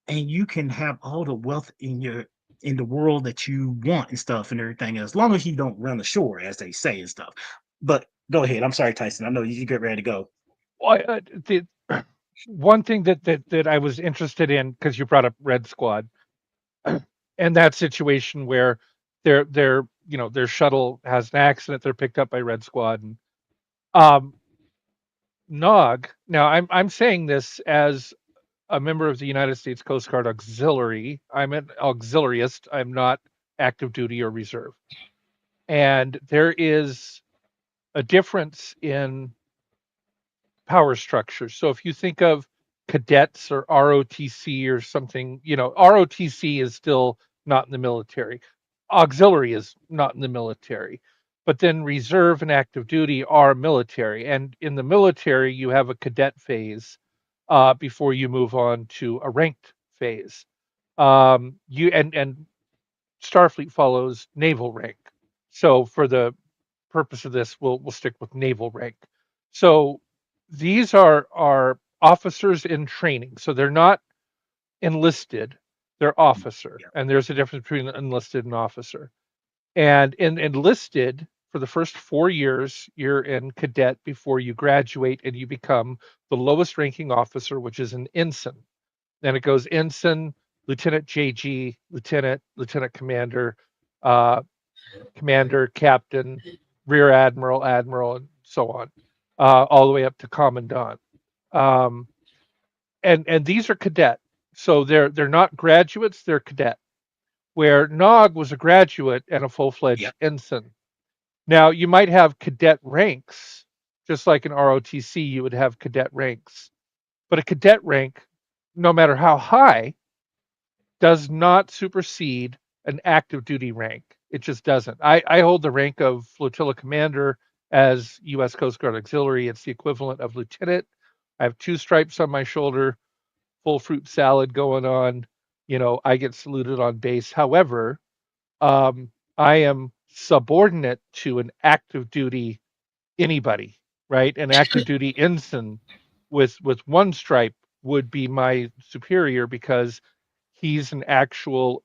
and you can have all the wealth in the world that you want and stuff and everything, as long as you don't run ashore, as they say and stuff. But go ahead. I'm sorry, Tyson. I know you get ready to go. Well, the one thing that I was interested in, because you brought up Red Squad and that situation where their shuttle has an accident, they're picked up by Red Squad, and um, Nog. Now I'm saying this as a member of the United States Coast Guard Auxiliary. I'm an auxiliarist. I'm not active duty or reserve, and there is a difference in power structures. So if you think of cadets or ROTC or something, ROTC is still not in the military. Auxiliary is not in the military. But then reserve and active duty are military. And in the military, you have a cadet phase before you move on to a ranked phase. You and Starfleet follows naval rank. So for the purpose of this, we'll stick with naval rank. So these are officers in training. So they're not enlisted, they're officer. Yeah. And there's a difference between enlisted and officer. And in enlisted, for the first 4 years, you're in cadet before you graduate and you become the lowest ranking officer, which is an ensign. Then it goes ensign, lieutenant JG, lieutenant commander, uh, commander, captain, rear admiral, admiral, and so on, all the way up to commandant. Um, and these are cadet, so they're not graduates, they're cadet. Where Nog was a graduate and a full Yeah. fledged ensign. Now you might have cadet ranks, just like in ROTC, you would have cadet ranks, but a cadet rank, no matter how high, does not supersede an active duty rank. It just doesn't. I hold the rank of flotilla commander as U.S. Coast Guard Auxiliary. It's the equivalent of lieutenant. I have 2 stripes on my shoulder, full fruit salad going on. I get saluted on base. However, I am subordinate to an active duty anybody, right? An active duty ensign with 1 stripe would be my superior because he's an actual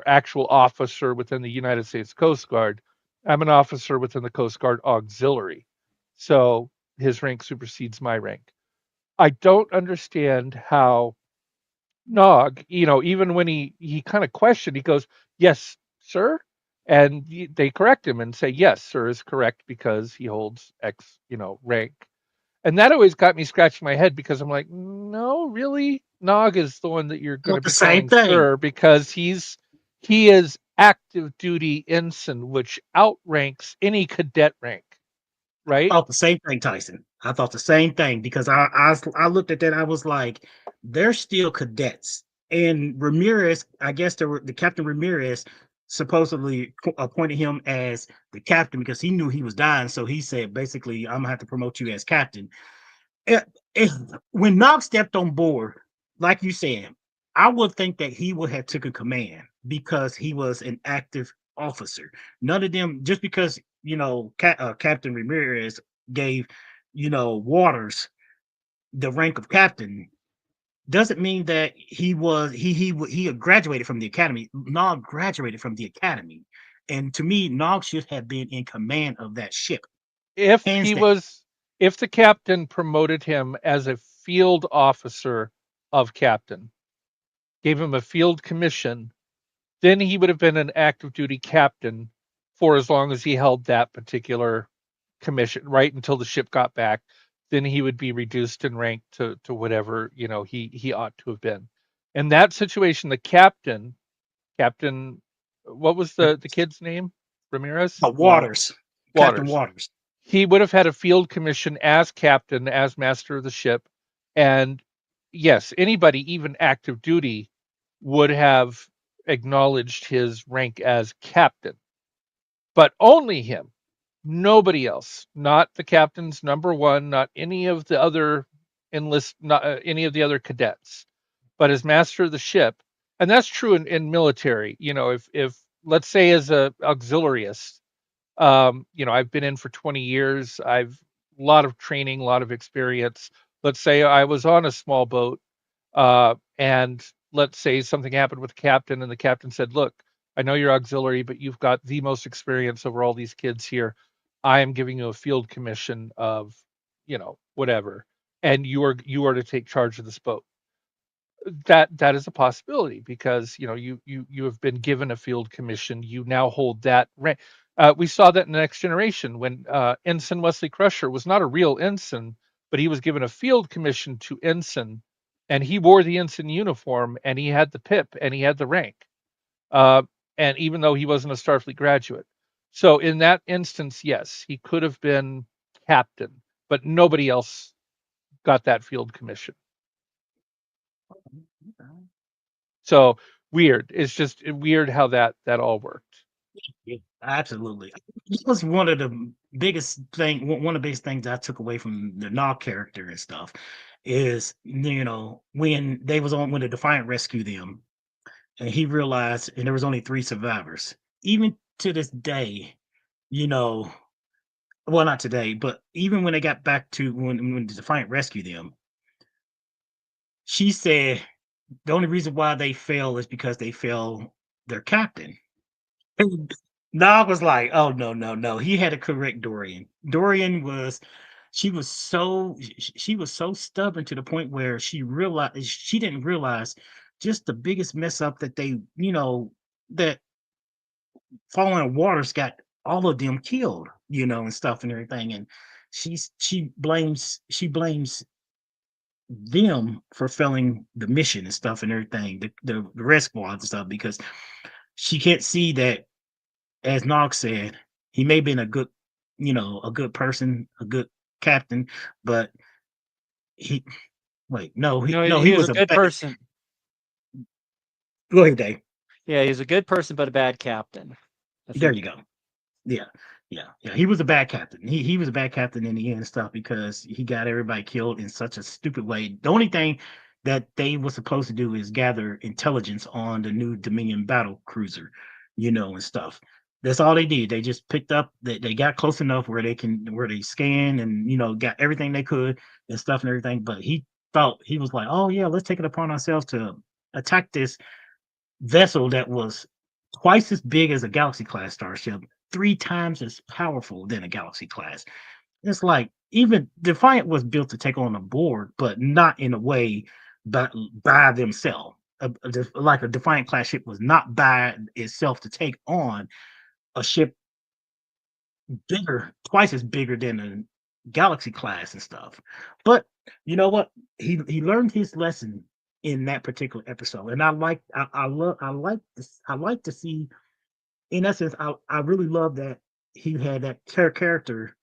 actual officer within the United States Coast Guard. I'm an officer within the Coast Guard Auxiliary. So his rank supersedes my rank. I don't understand how Nog, even when he kind of questioned, he goes, "Yes, sir." And they correct him and say, "Yes, sir is correct because he holds X, rank." And that always got me scratching my head because I'm like, no, really? Nog is the one that you're going to Want the be same calling thing. sir because he is active duty ensign, which outranks any cadet rank, right? Thought the same thing, Tyson. I thought the same thing, because I looked at that. I was like, they're still cadets. And Ramirez, I guess the Captain Ramirez supposedly appointed him as the captain because he knew he was dying. So he said, basically, I'm gonna have to promote you as captain. If, if when Nog stepped on board, like you said, I would think that he would have taken command because he was an active officer. None of them, just because Captain Ramirez gave Waters the rank of captain, doesn't mean that he had graduated from the academy. Nog graduated from the academy, And to me, Nog should have been in command of that ship, If hands he down. was, if the captain promoted him as a field officer of captain, gave him a field commission, then he would have been an active duty captain for as long as he held that particular commission, right until the ship got back. Then he would be reduced in rank to whatever he ought to have been. In that situation, the captain, what was the kid's name? Ramirez. Waters, Captain Waters. Waters. He would have had a field commission as captain, as master of the ship, and yes, anybody, even active duty, would have acknowledged his rank as captain, but only him, nobody else, not the captain's number one, not any of the other not any of the other cadets, but as master of the ship. And that's true in military. If let's say as a auxiliarist, I've been in for 20 years. I've a lot of training, a lot of experience. Let's say I was on a small boat, and let's say something happened with the captain, and the captain said, "Look, I know you're auxiliary, but you've got the most experience over all these kids here. I am giving you a field commission of, whatever, and you are to take charge of this boat." That is a possibility because you have been given a field commission. You now hold that rank. We saw that in the Next Generation when Ensign Wesley Crusher was not a real ensign, but he was given a field commission to ensign, and he wore the ensign uniform, and he had the pip, and he had the rank. Uh, and even though he wasn't a Starfleet graduate, so in that instance, yes, he could have been captain, but nobody else got that field commission. So weird. It's just weird how that all worked. Yeah, absolutely. This was one of the one of the biggest things I took away from the Nog character and stuff is, when the Defiant rescued them, and he realized, and there was only 3 survivors. Even to this day, you know, well, not today, but even when they got back to when the Defiant rescued them, she said the only reason why they fell is because they fell their captain. And Nog was like, "Oh, no, no, no." He had to correct Dorian. Dorian was she was so stubborn to the point where she didn't realize just the biggest mess up that that falling waters got all of them killed, and stuff and everything. And she blames them for failing the mission and stuff and everything, the red squads and stuff, because she can't see that, as Nog said, he may have been a good person, a good captain, but he wait, No, no, he he was was a a good bad. person. Go ahead, Dave. Yeah, he's a good person, but a bad captain. I There think. you go. Yeah, yeah. He was a bad captain. He was a bad captain in the end and stuff because he got everybody killed in such a stupid way. The only thing that they were supposed to do is gather intelligence on the new Dominion battle cruiser, and stuff. That's all they did. They just picked up they got close enough where they scanned and got everything they could and stuff and everything. But he was like, oh yeah, let's take it upon ourselves to attack this vessel that was twice as big as a Galaxy class starship, 3 times as powerful than a Galaxy class. It's like even Defiant was built to take on a board, but not in a way by themselves. Like a Defiant class ship was not by itself to take on a ship twice as bigger than a Galaxy class and stuff. But you know what? He learned his lesson in that particular episode, and I like to see. In essence, I really love that he had that character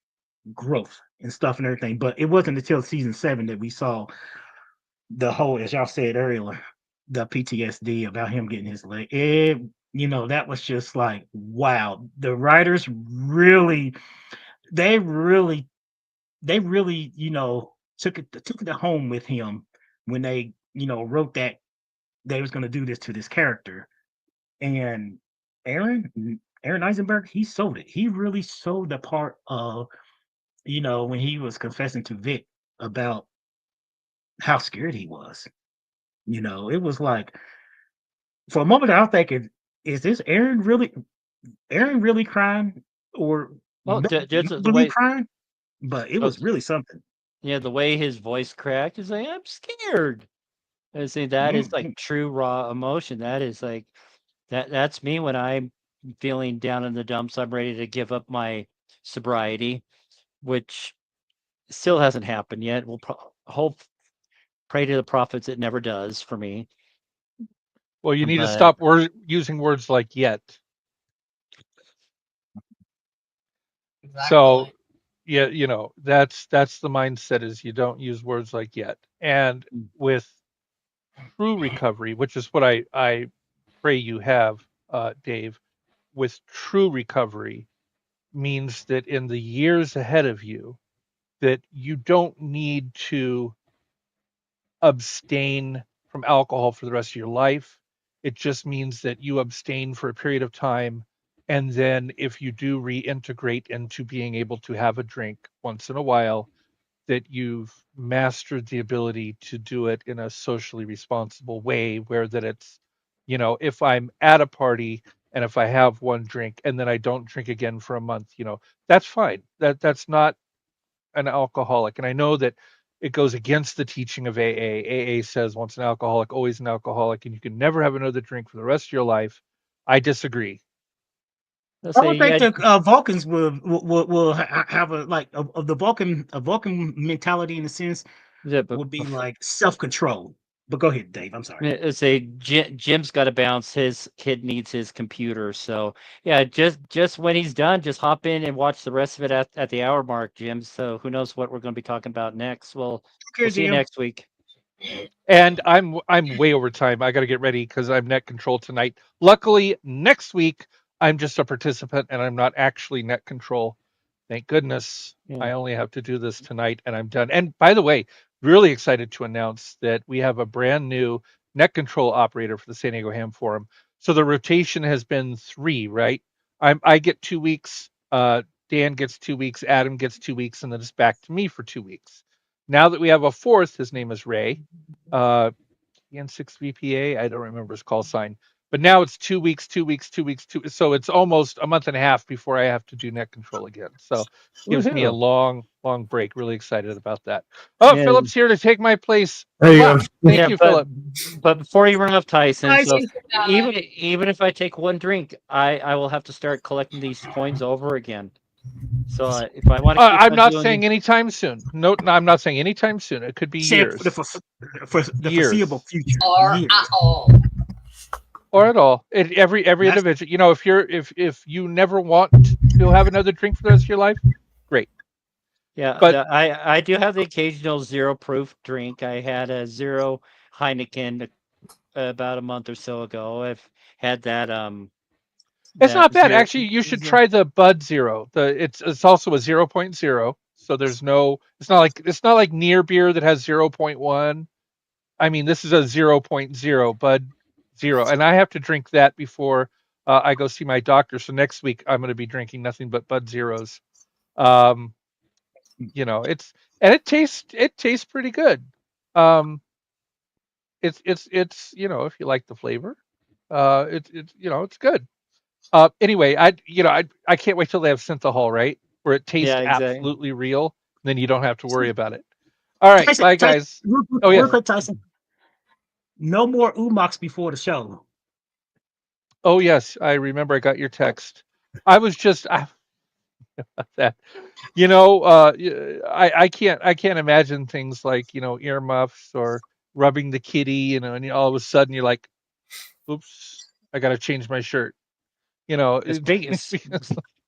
growth and stuff and everything. But it wasn't until season 7 that we saw the whole, as y'all said earlier, the PTSD about him getting his leg. That was just like, wow. The writers really, they really, took it to home with him when they, wrote that they was going to do this to this character. And Aaron Eisenberg, he sold it. He really sold the part of, when he was confessing to Vic about how scared he was. It was like, for a moment I was thinking, is this Aaron really? Aaron really crying, or Oh, just not the really way. crying, but it Oh, was really something. yeah, the way his voice cracked is like, I'm scared. I say that is like Mhm. true raw emotion. That is like that's me when I'm feeling down in the dumps. I'm ready to give up my sobriety, which still hasn't happened yet. We'll hope, pray to the prophets it never does for me. Well, you need to But stop using words like yet. So, Exactly. yeah, that's the mindset is you don't use words like yet. And with true recovery, which is what I pray you have, Dave, with true recovery means that in the years ahead of you, that you don't need to abstain from alcohol for the rest of your life. It just means that you abstain for a period of time. And then if you do reintegrate into being able to have a drink once in a while, that you've mastered the ability to do it in a socially responsible way where that it's, if I'm at a party and if I have one drink and then I don't drink again for a month, that's fine. That's not an alcoholic. And I know that it goes against the teaching of AA. AA says once an alcoholic, always an alcoholic, and you can never have another drink for the rest of your life. I disagree. let's I say, don't think yeah, the Vulcans will have a like of the Vulcan mentality in a sense yeah, would be like self control. But go ahead, Dave. I'm sorry. let's say Jim's got to bounce. His kid needs his computer, so yeah, just when he's done, just hop in and watch the rest of it at the hour mark, Jim. So who knows what we're going to be talking about next? We'll Okay, see you Jim. next week. And I'm way over time. I got to get ready because I'm net control tonight. Luckily, next week I'm just a participant and I'm not actually net control. Thank goodness. Yeah. I only have to do this tonight and I'm done. And by the way, really excited to announce that we have a brand new net control operator for the San Diego Ham Forum. So the rotation has been 3, right? I get 2 weeks, Dan gets 2 weeks, Adam gets 2 weeks, and then it's back to me for 2 weeks. Now that we have a fourth, his name is Ray, uh, N6 VPA. I don't remember his call sign, but now it's 2 weeks, 2 weeks, 2 weeks, so it's almost a month and a half before I have to do net control again. So gives me a Woohoo! long, long break. Really excited about that. Oh, Yeah, Philip's here to take my place. Hey, Mwah. Thank yeah, you, Philip. but before you run off, Tyson. So Tyson. even if I take one drink, I will have to start collecting these coins over again. So if I want to keep I'm on not doing saying it, anytime soon. No, I'm not saying anytime soon. It could be Said for years, for the foreseeable years, future. Or Years. at all. or at all. Every That's individual. If you never want to have another drink for the rest of your life, great. yeah, But I do have the occasional zero proof drink. I had a zero Heineken about a month or so ago. I've had that it's that not bad. zero. Actually, you should try the Bud Zero. It's also a 0.0. So it's not like near beer that has 0.1. I mean, this is a 0.0 Bud Zero, and I have to drink that before I go see my doctor. So next week I'm going to be drinking nothing but Bud Zeros. Um, it tastes pretty good. Um, it's if you like the flavor, it's good. Anyway, I can't wait till they have synthahol, right? Where it tastes Yeah, exactly. absolutely real. Then you don't have to worry about it. All right, Tyson. bye Tyson. guys. Real, Oh real yes. quick, Tyson. No more Umox before the show. Oh yes, I remember I got your text. I was just that. I can't imagine things like, earmuffs or rubbing the kitty, and all of a sudden you're like, oops, I got to change my shirt. You know, it,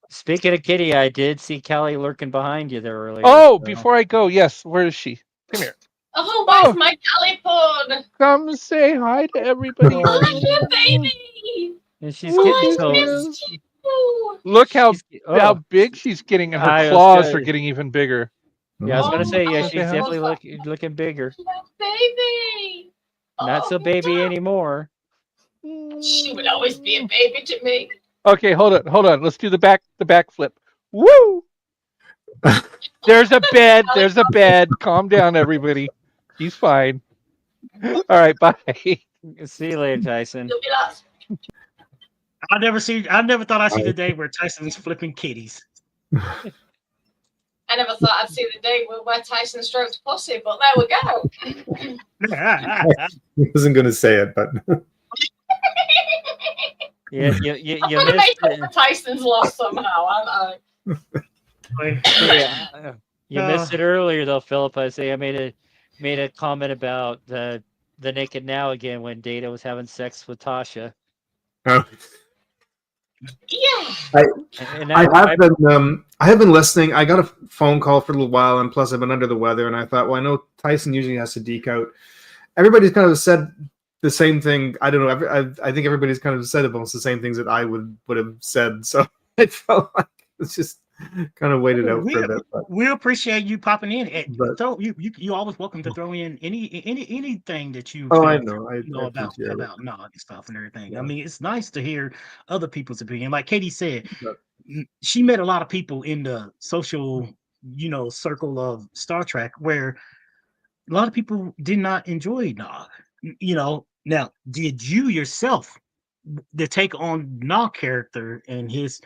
Speaking of Kitty, I did see Callie lurking behind you there earlier. oh, So. before I go, yes, where is she? Come here. Oh, where's Oh, my Calipod? come say hi to everybody. Oh, look Oh, at baby! and she's Look getting Oh, at I so. missed this. you! Look how She's how oh, big she's getting, and her I was claws are good. getting even bigger. Yeah, I was Oh, gonna Oh, say, yeah, I Say she's hi. definitely love looking bigger. that baby! Not Oh, so baby anymore. she would always be a baby to me. Okay, hold on. Let's do the back flip. Woo! There's a bed. There's a bed. Calm down, everybody. She's fine. All right, bye. See you later, Tyson. You'll be lost. I never thought I'd see the day where Tyson's flipping kitties. I never thought I'd see the day where Tyson strokes pussy, but there we go. I wasn't going to say it, but Yeah, I'm you gonna missed make up it. for Tyson's loss somehow, aren't I? Yeah, you missed it earlier though, Philip. I say I made a comment about the naked now again when Data was having sex with Tasha. oh, Yeah. And I have been listening. I got a phone call for a little while, and plus I've been under the weather. And I thought, well, I know Tyson usually has to deke out. Everybody's kind of said the same thing. I don't know. I think everybody's kind of said almost the same things that I would have said. So I felt like it's just kind of waited out for a bit. But, We appreciate you popping in. but So you always welcome to throw in anything that you oh, I feel know. I about appreciate it. Nog and stuff and everything. Yeah. I mean, it's nice to hear other people's opinion. Like Katie said, But- she met a lot of people in the social, circle of Star Trek where a lot of people did not enjoy Nog. Now, did you yourself the take on Nog character and his,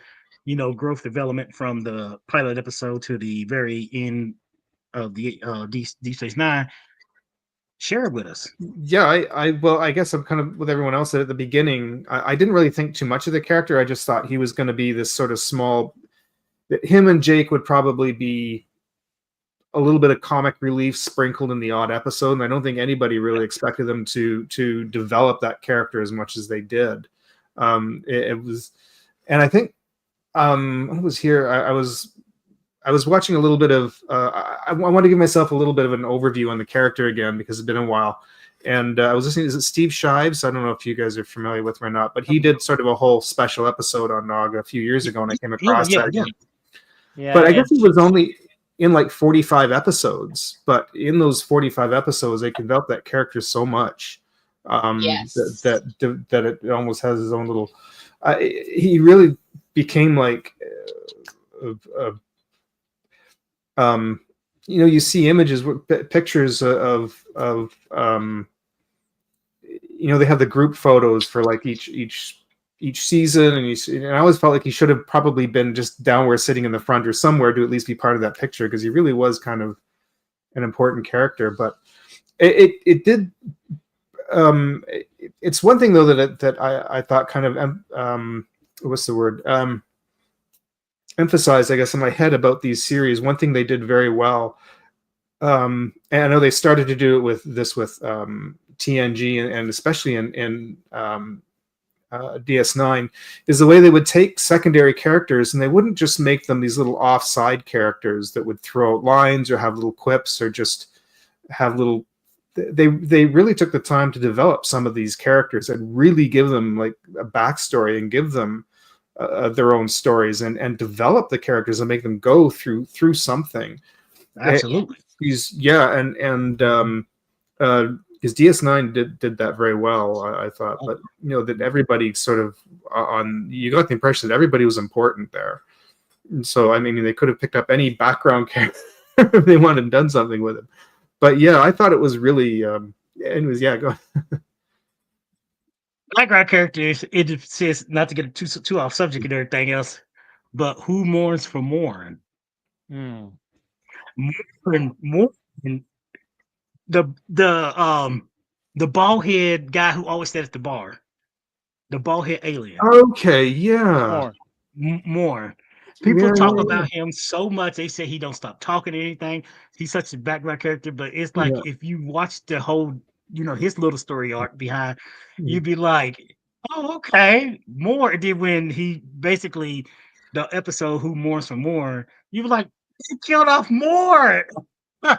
growth development from the pilot episode to the very end of the Deep Space Nine? Share it with us. Yeah, I guess I'm kind of with everyone else at the beginning. I didn't really think too much of the character. I just thought he was going to be this sort of small. Him and Jake would probably be a little bit of comic relief sprinkled in the odd episode, and I don't think anybody really expected them to develop that character as much as they did. It was, and I think when I was here, I was watching a little bit of. I want to give myself a little bit of an overview on the character again because it's been a while. And I was listening. Is it Steve Shives? I don't know if you guys are familiar with him or not, but he did sort of a whole special episode on Nog a few years ago, and I came across that again. Yeah, But I guess it was only in like 45 episodes. But in those 45 episodes, they developed that character so much Yes. that it almost has his own little. He really became like. You see images, pictures of they have the group photos for like each season, and I always felt like he should have probably been just down sitting in the front or somewhere to at least be part of that picture because he really was kind of an important character. But it did. It's one thing though that I thought kind of what's the word emphasized, I guess, in my head about these series. One thing they did very well, and I know they started to do it with TNG and especially in DS9, is the way they would take secondary characters and they wouldn't just make them these little offside characters that would throw out lines or have little quips or just have little. They really took the time to develop some of these characters and really give them like a backstory and give them their own stories and develop the characters and make them go through something. Absolutely. Because DS9 did that very well, I thought. But that everybody sort of you got the impression that everybody was important there. And so I mean, they could have picked up any background character if they wanted and done something with it. But yeah, I thought it was really. Anyways, yeah, go ahead. Background characters, it says not to get too off subject and everything else, but who mourns for Morn? Morn, the bald head guy who always sat at the bar, the bald head alien. Okay, yeah. Morn. People talk about him so much. They say he don't stop talking or anything. He's such a background character, but it's like if you watch the whole, his little story arc behind, you'd be like, oh, okay, more. And then when he basically the episode "Who Mourns for More," you were like, he killed off more. Yeah,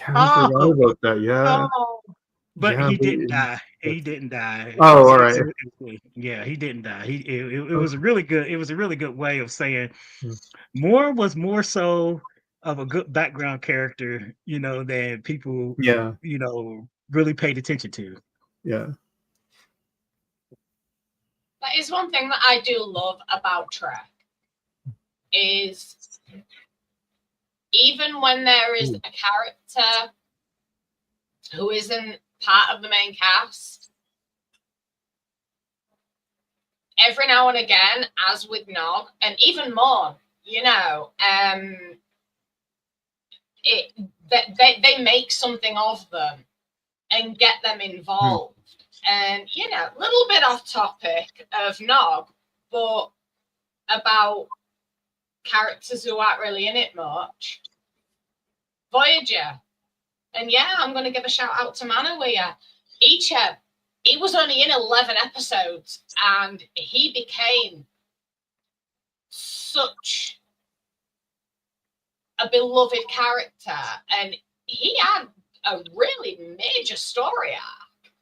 I forgot about that. Yeah. But he didn't die. He didn't die. Oh, all right. Yeah, he didn't die. It was a really good. It was a really good way of saying Moore was more so of a good background character, than people, really paid attention to. Yeah. That is one thing that I do love about Trek is even when there is a character who isn't part of the main cast, every now and again, as with Nog, and even more, you know, they make something of them and get them involved. And, you know, a little bit off topic of Nog, but about characters who aren't really in it much. Voyager. And yeah, I'm going to give a shout out to Manawia. Icheb, he was only in 11 episodes and he became such a beloved character. And he had a really major story arc,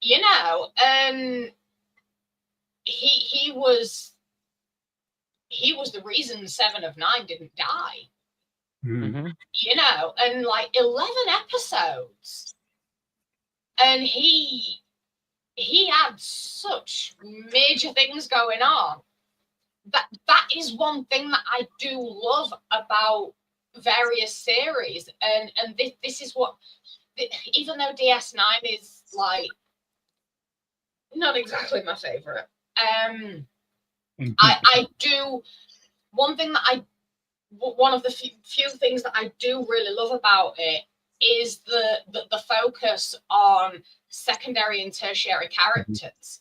you know, and he was the reason 7 of 9 didn't die. Mm-hmm. You know, and like 11 episodes, and he had such major things going on. That is one thing that I do love about various series, and this is what, even though DS9 is like not exactly my favorite, I do, one thing that one of the few things that I do really love about it is the focus on secondary and tertiary characters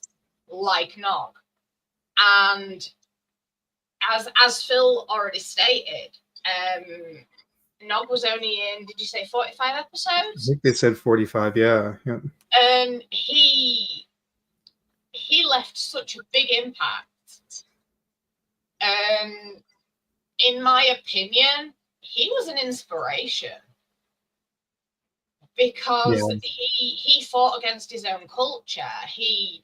like Nog. And as Phil already stated, Nog was only in, did you say 45 I episodes? think they said 45, yeah. And he left such a big impact. In my opinion, he was an inspiration because he fought against his own culture. He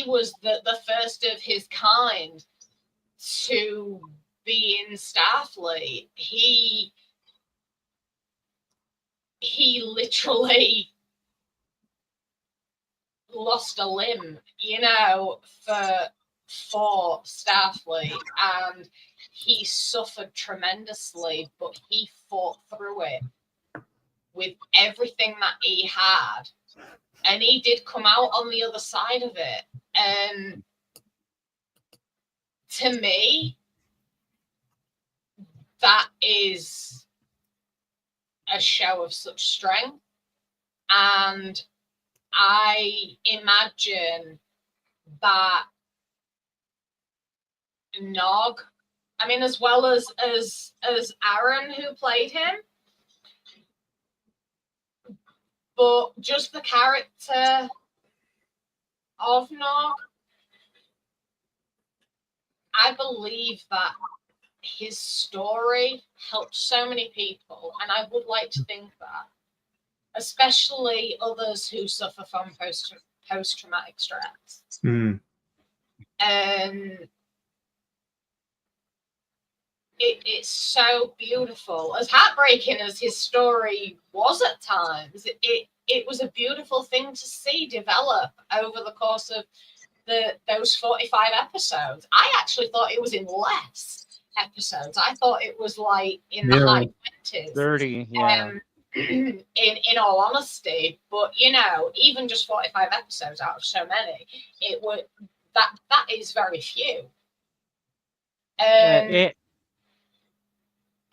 was the first of his kind to be in Starfleet. He literally lost a limb, you know, for Starfleet, and he suffered tremendously, but he fought through it with everything that he had, and he did come out on the other side of it. And to me, that is a show of such strength. And I imagine that Nog, I mean, as well as Aaron, who played him, but just the character of Nog, I believe that his story helped so many people, and I would like to think that, especially others who suffer from post-traumatic stress. And it's so beautiful. As heartbreaking as his story was at times, it was a beautiful thing to see develop over the course of those 45 episodes. I actually thought it was in less episodes. I thought it was like in the high 20s. 30, yeah. In all honesty, but you know, even just 45 episodes out of so many, that is very few.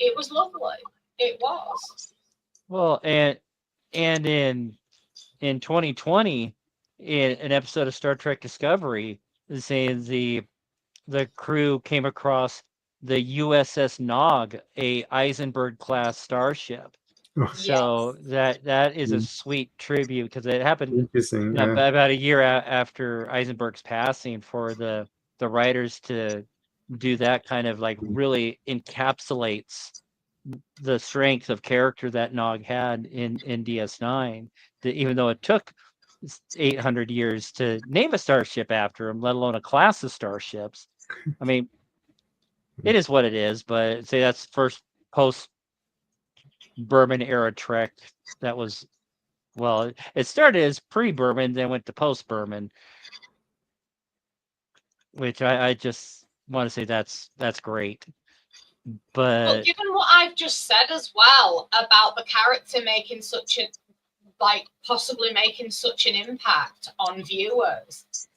It was lovely. It was. Well, and in 2020, in an episode of Star Trek Discovery, saying the crew came across the USS Nog, a Eisenberg class starship. So that is a sweet tribute, because it happened about a year after Eisenberg's passing, for the writers to do that kind of, like, really encapsulates the strength of character that Nog had in DS9. Even though it took 800 years to name a starship after him, let alone a class of starships. I mean, it is what it is, but say that's first post Berman era Trek. That was, well, it started as pre-Berman, then went to post-Berman, which I just want to say that's great. But given what I've just said as well about the character making such a, like, possibly making such an impact on viewers,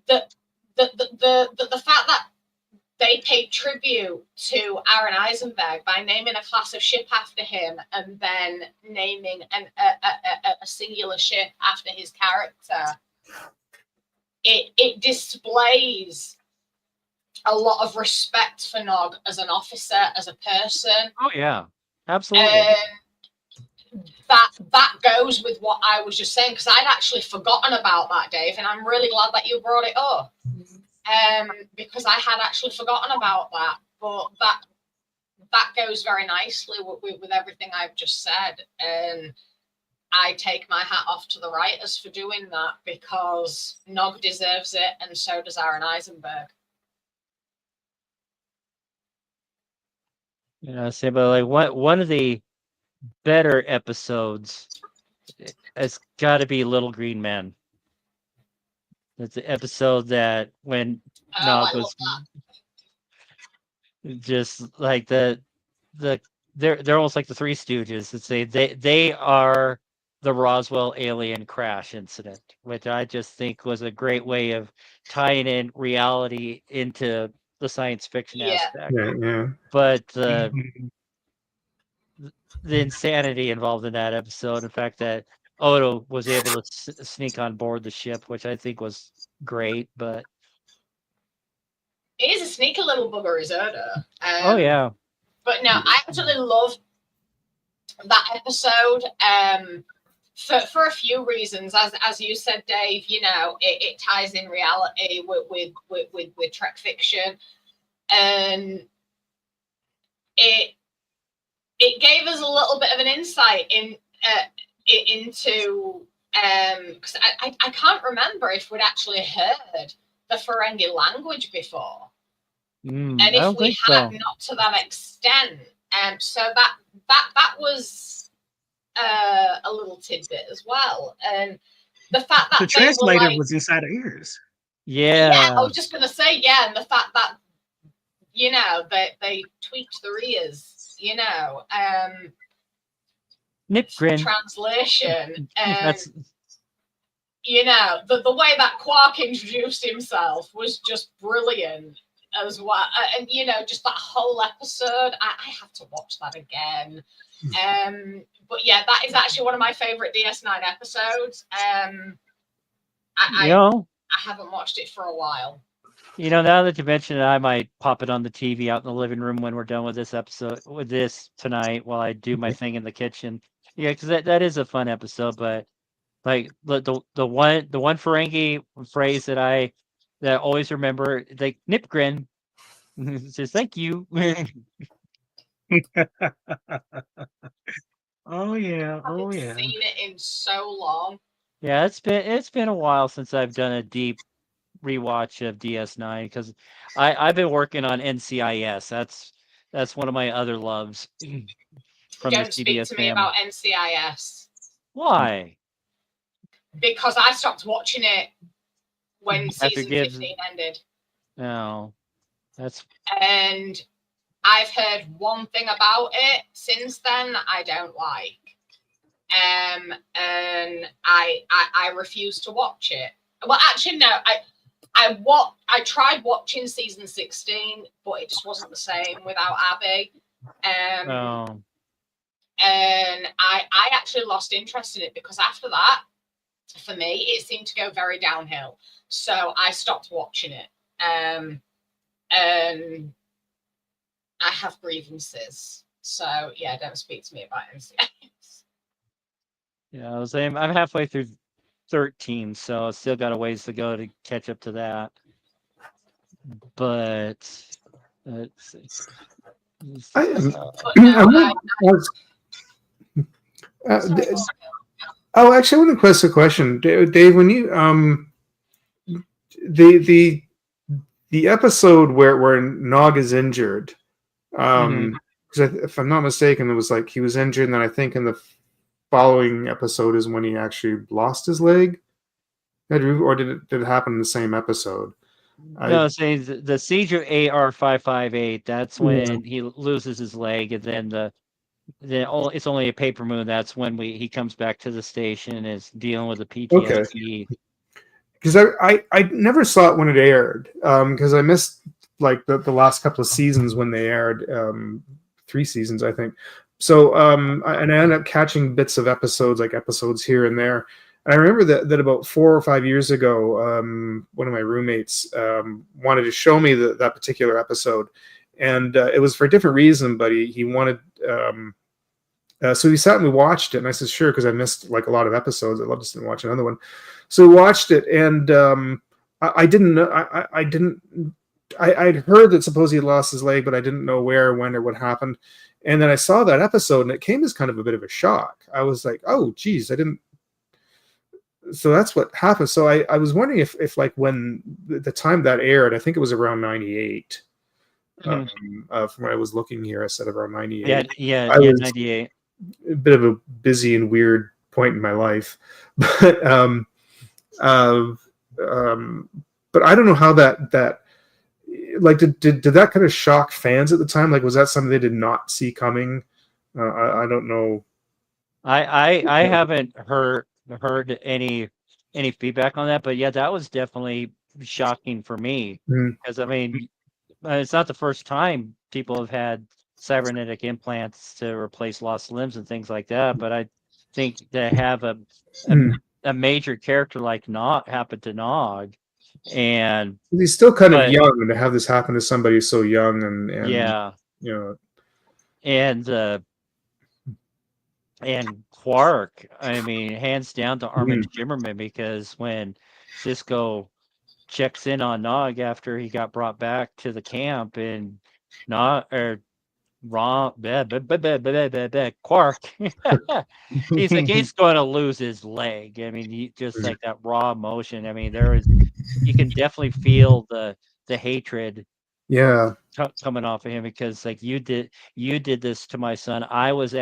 the fact that they paid tribute to Aaron Eisenberg by naming a class of ship after him and then naming a singular ship after his character. It displays a lot of respect for Nog as an officer, as a person. Oh yeah, absolutely. That goes with what I was just saying, because I'd actually forgotten about that, Dave, and I'm really glad that you brought it up. Because I had actually forgotten about that, but that goes very nicely with everything I've just said, and I take my hat off to the writers for doing that, because Nog deserves it, and so does Aaron Eisenberg. Yeah, say, but like one of the better episodes has got to be Little Green Men. It's the episode that when Nog was just like they're almost like the Three Stooges. It's they are the Roswell alien crash incident, which I just think was a great way of tying in reality into the science fiction aspect. Yeah. But the insanity involved in that episode, the fact that Odo was able to sneak on board the ship, which I think was great, but he is a sneaky little bugger, is Odo. Oh yeah. But no, I absolutely love that episode. For a few reasons, as you said, Dave, you know, it ties in reality with Trek fiction, and it gave us a little bit of an insight into because I can't remember if we'd actually heard the Ferengi language before, and if we had, not to that extent, so that was a little tidbit as well, and the fact that the translator was inside our ears. Yeah, I was just gonna say, yeah, and the fact that, you know, they tweaked their ears, you know, Nipgrin translation, and you know, the way that Quark introduced himself was just brilliant as well, and you know, just that whole episode, I have to watch that again. But yeah, that is actually one of my favorite DS9 episodes. I haven't watched it for a while. You know, now that you mentioned it, I might pop it on the TV out in the living room when we're done with this episode, with this tonight, while I do my thing in the kitchen. Yeah, because that is a fun episode, but like the one Ferengi phrase that I always remember, like Nipgrin says thank you. Oh yeah, I haven't seen it in so long. Yeah, it's been a while since I've done a deep rewatch of DS9, because I've been working on NCIS. That's one of my other loves from Don't this speak CBS to me family. about NCIS. Why? Because I stopped watching it when season 15 ended. No, and I've heard one thing about it since then that I don't like. And I refuse to watch it. Well, actually, no. I tried watching season 16, but it just wasn't the same without Abby. And I actually lost interest in it, because after that, for me, it seemed to go very downhill. So I stopped watching it. And I have grievances. So yeah, don't speak to me about NCIS. Yeah, I'm halfway through 13, so I still got a ways to go to catch up to that. But let's see. Actually, I want to ask a question, Dave. When you the episode where Nog is injured, because if I'm not mistaken, it was like he was injured, and then I think in the following episode is when he actually lost his leg, or did it happen in the same episode? No, saying the Siege of AR-558. That's when he loses his leg, and then it's only a paper moon. That's when he comes back to the station and is dealing with the PTSD. Okay. because I never saw it when it aired, because I missed like the last couple of seasons when they aired, 3 seasons I think. So and I ended up catching bits of episodes, like episodes here and there. And I remember that about 4 or 5 years ago, one of my roommates wanted to show me that particular episode, and it was for a different reason, but he wanted. So we sat and we watched it, and I said, "Sure," because I missed like a lot of episodes. I'd love to sit and watch another one. So we watched it, and I didn't know. I'd heard that supposedly he lost his leg, but I didn't know where, when, or what happened. And then I saw that episode, and it came as kind of a bit of a shock. I was like, "Oh, geez, I didn't." So that's what happened. So I was wondering if like when the time that aired, I think it was around 98. From when I was looking here, I said around 98. Yeah, I was 98. a bit of a busy and weird point in my life, but but I don't know how that like did that kind of shock fans at the time? Like, was that something they did not see coming? I don't know. I haven't heard any feedback on that, but yeah, that was definitely shocking for me because I mean, it's not the first time people have had cybernetic implants to replace lost limbs and things like that. But I think to have a major character like Nog happen to Nog, and he's still kind of young, and to have this happen to somebody so young, and yeah, you know, and Quark, I mean, hands down to Armin Shimmerman, because when Sisko checks in on Nog after he got brought back to the camp, and Quark, he's like, he's going to lose his leg. I mean, he just like that raw emotion. I mean, you can definitely feel the hatred coming off of him, because like you did this to my son. I was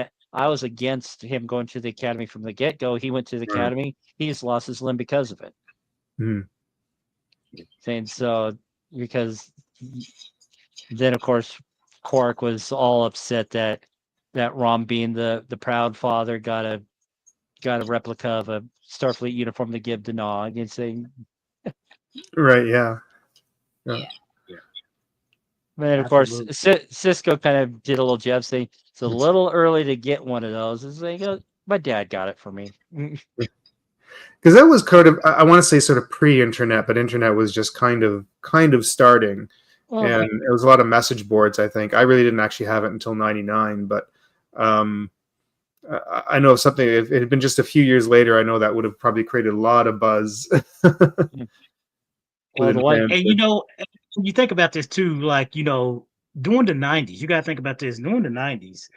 against him going to the academy from the get-go. He went to the academy. He's lost his limb because of it. And so, because then of course Quark was all upset that Rom, being the proud father, got a replica of a Starfleet uniform to give to Nog, and saying, yeah. And of course, Sisko kind of did a little jab saying, "It's a little early to get one of those." It's like, my dad got it for me. Because that was kind of, I want to say, sort of pre-internet, but internet was just kind of starting, and it was a lot of message boards. I think I really didn't actually have it until '99, but I know something. If it had been just a few years later, I know that would have probably created a lot of buzz. And you know, when you think about this too, like, you know, during the 90s, you got to think about this. During the 90s,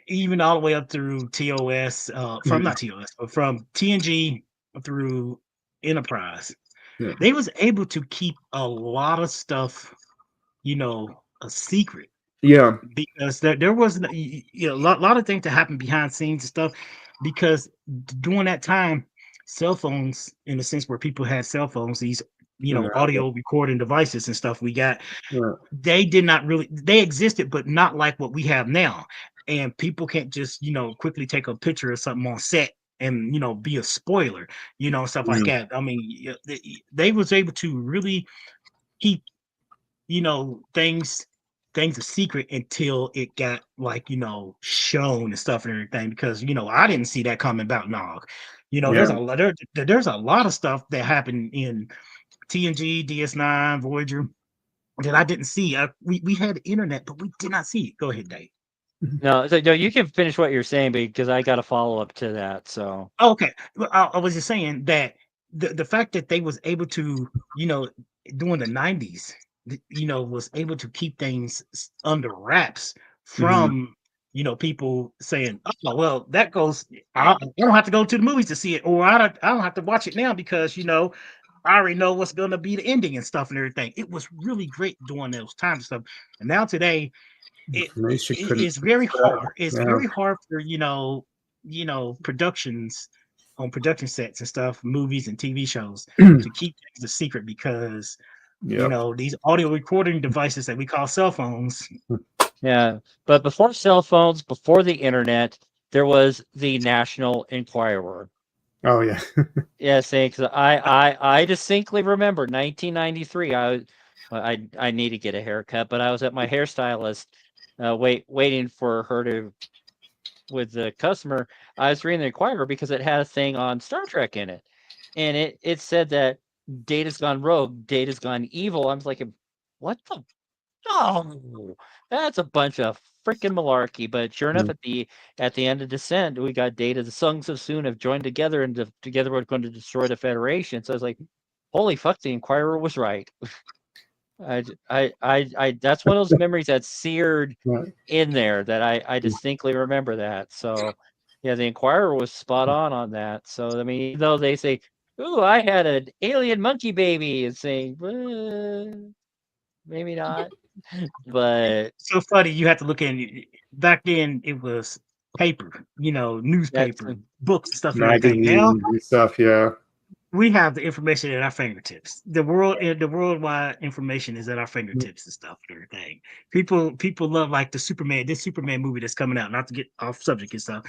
even all the way up through TOS, from not TOS, but from TNG through Enterprise, they was able to keep a lot of stuff, you know, a secret. Yeah, because there was, you know, a lot of things that happened behind scenes and stuff. Because during that time, cell phones, in the sense where people had cell phones, these, you know, audio recording devices and stuff we got, they did not really, they existed, but not like what we have now. And people can't just, you know, quickly take a picture of something on set and, you know, be a spoiler, you know, stuff like that. I mean, they was able to really keep, you know, things a secret until it got, like, you know, shown and stuff and everything. Because, you know, I didn't see that coming about Nog. You know, there's a lot of stuff that happened in TNG, DS9, Voyager that I didn't see. We had the internet, but we did not see it. Go ahead, Dave. No, you can finish what you're saying, because I got a follow up to that. So okay, I was just saying that the fact that they was able to, you know, during the 90s, you know, was able to keep things under wraps from, you know, people saying, "Oh, well, that goes. I don't have to go to the movies to see it, or I don't have to watch it now because, you know, I already know what's going to be the ending and stuff and everything." It was really great during those times and stuff. And now today, it's very hard. It's very hard for, you know, productions on production sets and stuff, movies and TV shows, to keep things a secret, because you know, these audio recording devices that we call cell phones. Yeah, but before cell phones, before the internet, there was the National Enquirer. Oh yeah. Yeah, saying because I distinctly remember 1993. I need to get a haircut, but I was at my hairstylist, waiting for her to with the customer. I was reading the Inquirer because it had a thing on Star Trek in it, and it said that Data's gone rogue, Data's gone evil. I was like, what the? Oh, that's a bunch of freaking malarkey. But sure enough, at the end of Descent, we got Data. The Sons of Soon have joined together, and together we're going to destroy the Federation. So I was like, holy fuck, the Inquirer was right. That's one of those memories that's seared Right. in there that I distinctly remember that. So yeah, the Inquirer was spot on that. So I mean, even though they say, "Ooh, I had an alien monkey baby," and saying, maybe not, but So funny. You have to look at it. Back then, it was paper, that's newspaper, books, stuff, and everything. Now Magazines and stuff. Yeah. we have the information at our fingertips. The worldwide information is at our fingertips and stuff and everything. People love like this Superman movie that's coming out. Not to get off subject and stuff,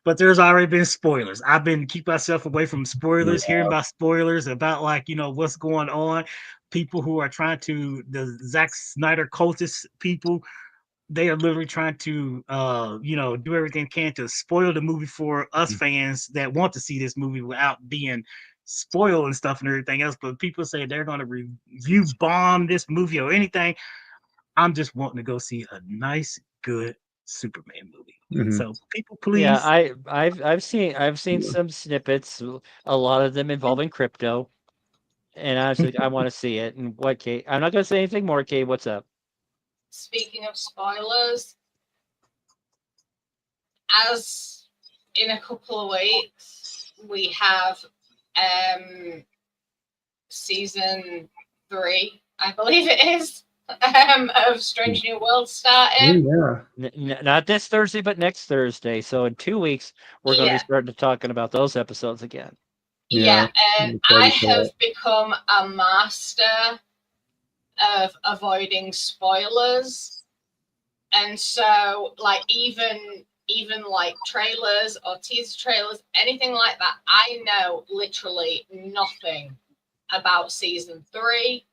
but there's already been spoilers. I've been keep myself away from spoilers, hearing about spoilers about like what's going on. People who are trying to the Zack Snyder cultist people, they are literally trying to do everything they can to spoil the movie for us fans that want to see this movie without being spoiled and stuff and everything else. But people say they're going to review bomb this movie or anything. I'm just wanting to go see a nice, good Superman movie. Mhm. So people, please. yeah. I've seen some snippets, a lot of them involving crypto, and I was like, I want to see it. And what, Kate? I'm not going to say anything more. Kate, what's up? Speaking of spoilers, as in a couple of weeks, we have season 3, I believe it is, of Strange New World starting. Yeah. Not this Thursday, but next Thursday. So in 2 weeks, we're going to be starting to talking about those episodes again. Yeah, I'm and excited I for have that. become a master of avoiding spoilers. And so, like, even like trailers or teaser trailers, anything like that, I know literally nothing about season 3.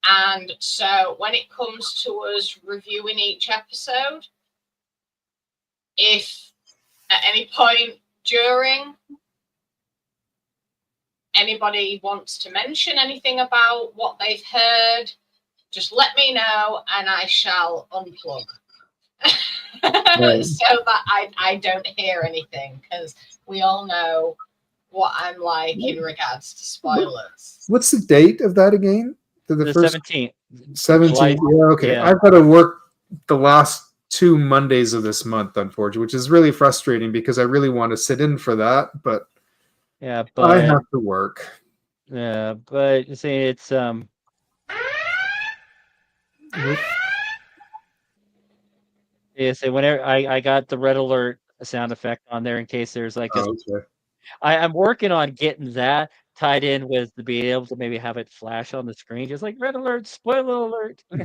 And so when it comes to us reviewing each episode, if at any point during anybody wants to mention anything about what they've heard, just let me know and I shall unplug. Right. So that I don't hear anything, because we all know what I'm like in regards to spoilers. What's the date of that again? The first 17th. 17th. Yeah, okay. Yeah. I've got to work the last 2 Mondays of this month, unfortunately, which is really frustrating because I really want to sit in for that, but Yeah, I but have to work. yeah, but you see, it's yeah. So whenever I got the red alert sound effect on there in case there's like a. Oh, okay. I'm working on getting that tied in with being able to maybe have it flash on the screen, just like red alert, spoiler alert. Yeah,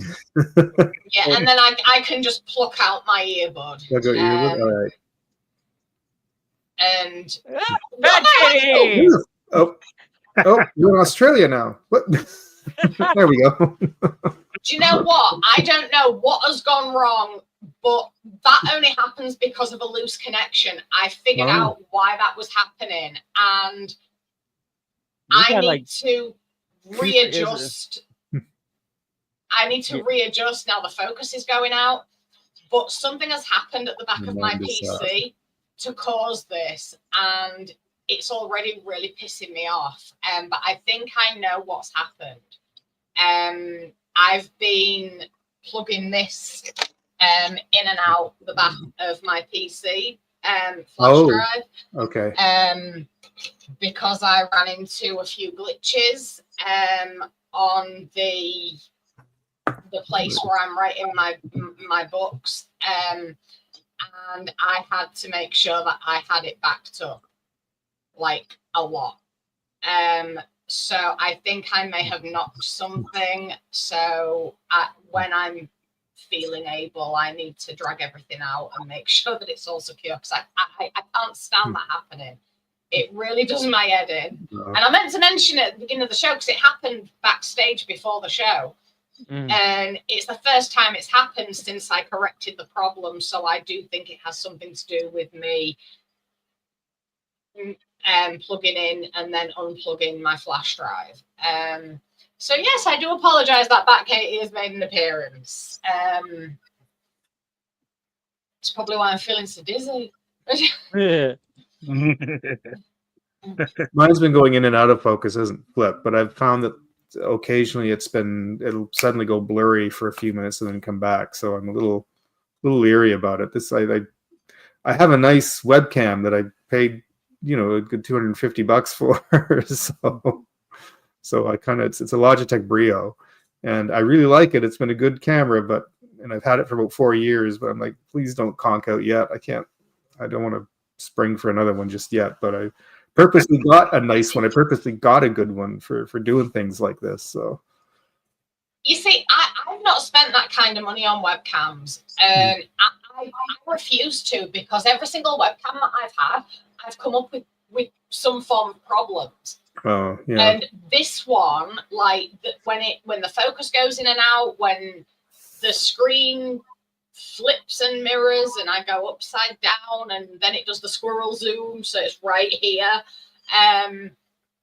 and then I can just pluck out my earbud. I got earbud. All right. And Bad kitty! Oh, you're in Australia now. What? There we go. do you know what? I don't know what has gone wrong, but that only happens because of a loose connection. I figured out why that was happening, and I need to readjust. I need to readjust now. The focus is going out, but something has happened at the back of my PC to cause this, and it's already really pissing me off. But I think I know what's happened. I've been plugging this in and out the back of my PC flash drive. Okay. Because I ran into a few glitches on the place where I'm writing my books, and I had to make sure that I had it backed up like a lot. So I think I may have knocked something. So when I'm feeling able, I need to drag everything out and make sure that it's all secure, because I can't stand that happening. It really does my head in. No. And I meant to mention it at the beginning of the show because it happened backstage before the show. And it's the first time it's happened since I corrected the problem. So I do think it has something to do with me plugging in and then unplugging my flash drive. So yes, I do apologize that Bat-Katie has made an appearance. It's probably why I'm feeling so dizzy. Yeah. Mine's been going in and out of focus, hasn't flipped, but I've found that occasionally it'll suddenly go blurry for a few minutes and then come back. So I'm a little leery about it. I have a nice webcam that I paid, a good $250 for. So I it's a Logitech Brio, and I really like it. It's been a good camera, and I've had it for about 4 years, but I'm like, please don't conk out yet. I don't want to spring for another one just yet, but I purposely got a nice one. I purposely got a good one for doing things like this. So you see, I've not spent that kind of money on webcams. I refuse to, because every single webcam that I've had, I've come up with some form of problems. Oh, yeah. And this one, like when the focus goes in and out, when the screen flips and mirrors and I go upside down and then it does the squirrel zoom, so it's right here.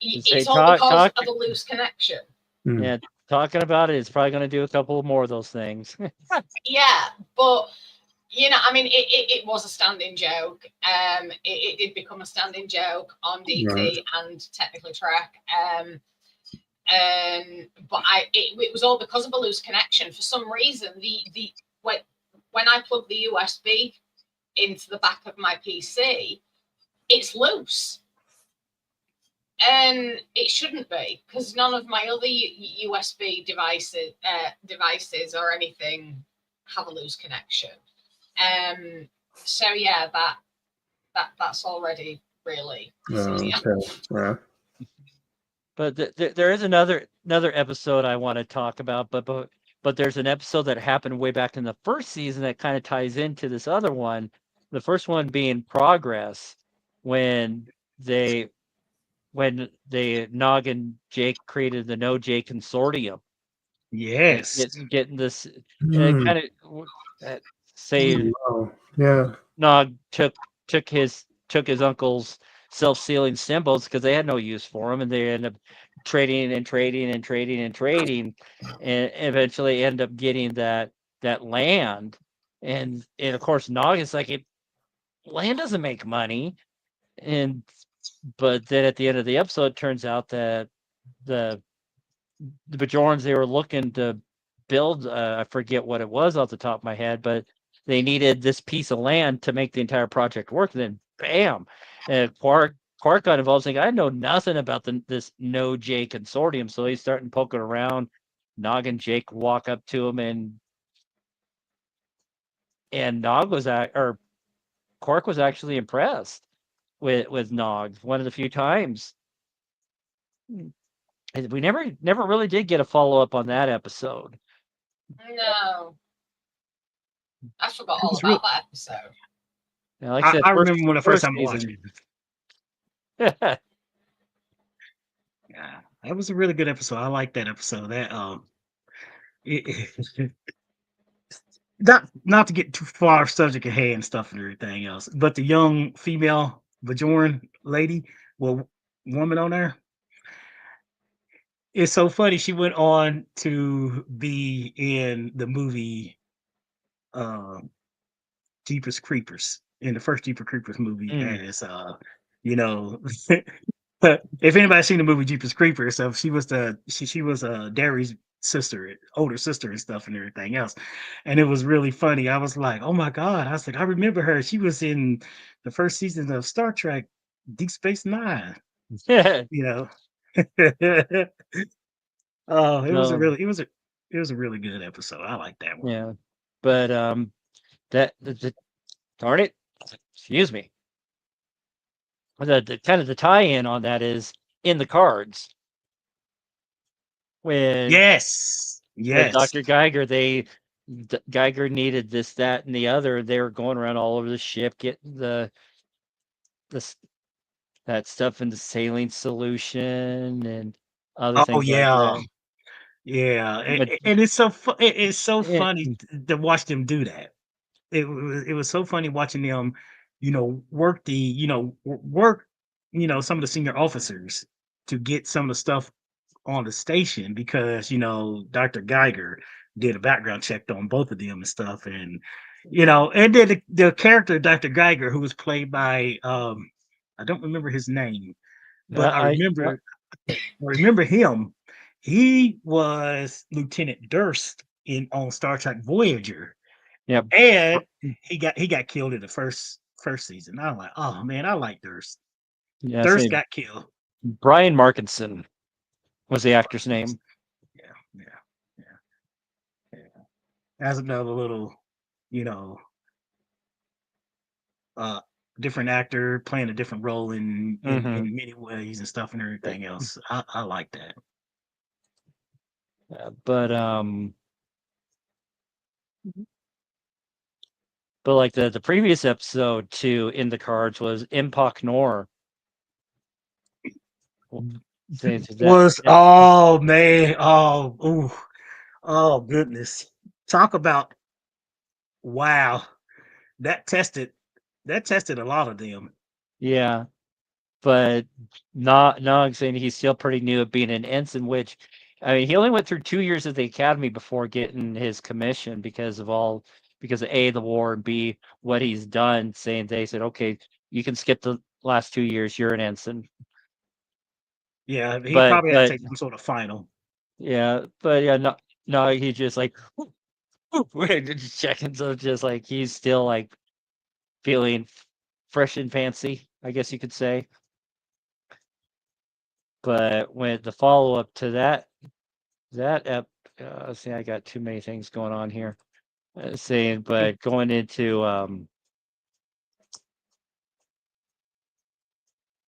It's all because of a loose connection. Yeah, talking about it's probably going to do a couple more of those things. Yeah, but it was a standing joke. It did become a standing joke on DT and technically Trek. But it was all because of a loose connection. For some reason, when I plug the USB into the back of my PC, it's loose. And it shouldn't be, because none of my other USB devices or anything have a loose connection. So yeah, that's already really silly. Okay. But there is another episode I want to talk about, but there's an episode that happened way back in the first season that kind of ties into this other one. The first one being Progress, when Nog and Jake created the No Jake Consortium. Yes. Getting this kind of say Nog took his uncle's self-sealing symbols because they had no use for them, and they ended up trading and eventually end up getting that land. And of course Nog is like, land doesn't make money. But then at the end of the episode, it turns out that the Bajorans they were looking to build, I forget what it was off the top of my head, but they needed this piece of land to make the entire project work. And then bam, Quark got involved, saying, I know nothing about this No Jake Consortium. So he's starting poking around. Nog and Jake walk up to him, and Nog was Quark was actually impressed with Nog one of the few times. We never really did get a follow-up on that episode. No. I forgot all about that episode. Yeah, like I said, I remember when the first time I watched it. Yeah, that was a really good episode. I like that episode. That not to get too far off subject ahead and stuff and everything else, but the young female Bajoran lady, woman on there, it's so funny. She went on to be in the movie Jeepers Creepers, in the first Jeepers Creepers movie as if anybody's seen the movie Jeepers Creepers, so she was Derry's older sister and stuff and everything else. And it was really funny. I was like, oh my God. I was like, I remember her. She was in the first season of Star Trek Deep Space Nine. Oh, it was a really good episode. I like that one. Yeah. But darn it, excuse me. The kind of the tie-in on that is in the cards. When Dr. Geiger, Geiger needed this, that, and the other. They were going around all over the ship, getting the that stuff in the saline solution and other Oh things like yeah, that. yeah, But and it's so it's so it, funny to watch them do that. It was so funny watching them, work work, some of the senior officers to get some of the stuff on the station because Dr. Geiger did a background check on both of them and stuff, and then the character Dr. Geiger, who was played by I don't remember his name, but I I remember him. He was Lieutenant Durst in on Star Trek Voyager, yeah and he got killed in the first season. I'm like, oh man, I like Durst. yeah. Durst Say got killed. Brian Markinson was the actor's name. Yeah, yeah, yeah, yeah. That's another little, you know, uh, different actor playing a different role in Hmm. many ways and stuff and everything else. I like that. But like the previous episode too in the cards was Impact Nor. Was oh man, oh ooh, oh goodness. Talk about wow. That tested that tested a lot of them. Yeah, but not saying he's still pretty new at being an ensign, which I mean he only went through 2 years at the academy before getting his commission because of A, the war, and B, what he's done, saying they said, okay, you can skip the last 2 years, you're an ensign. Yeah, he But probably had to take some sort of final. yeah, no, he just like just checking, so just like he's still like feeling fresh and fancy, I guess you could say. But when the follow up to that see, I got too many things going on here. Saying, but going into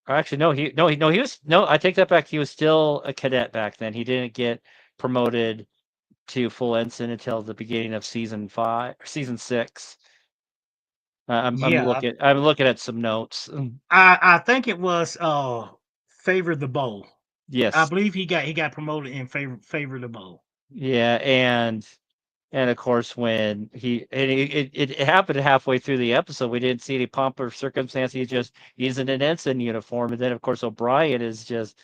actually no, he was no, I take that back. He was still a cadet back then. He didn't get promoted to full ensign until the beginning of season 6. Yeah, I'm looking at some notes. I think it was Favor the Bowl. I Yes. believe he got promoted in Favor the Bowl. Yeah, and of course when it happened halfway through the episode, we didn't see any pomp or circumstance. He's in an ensign uniform, and then of course O'Brien is just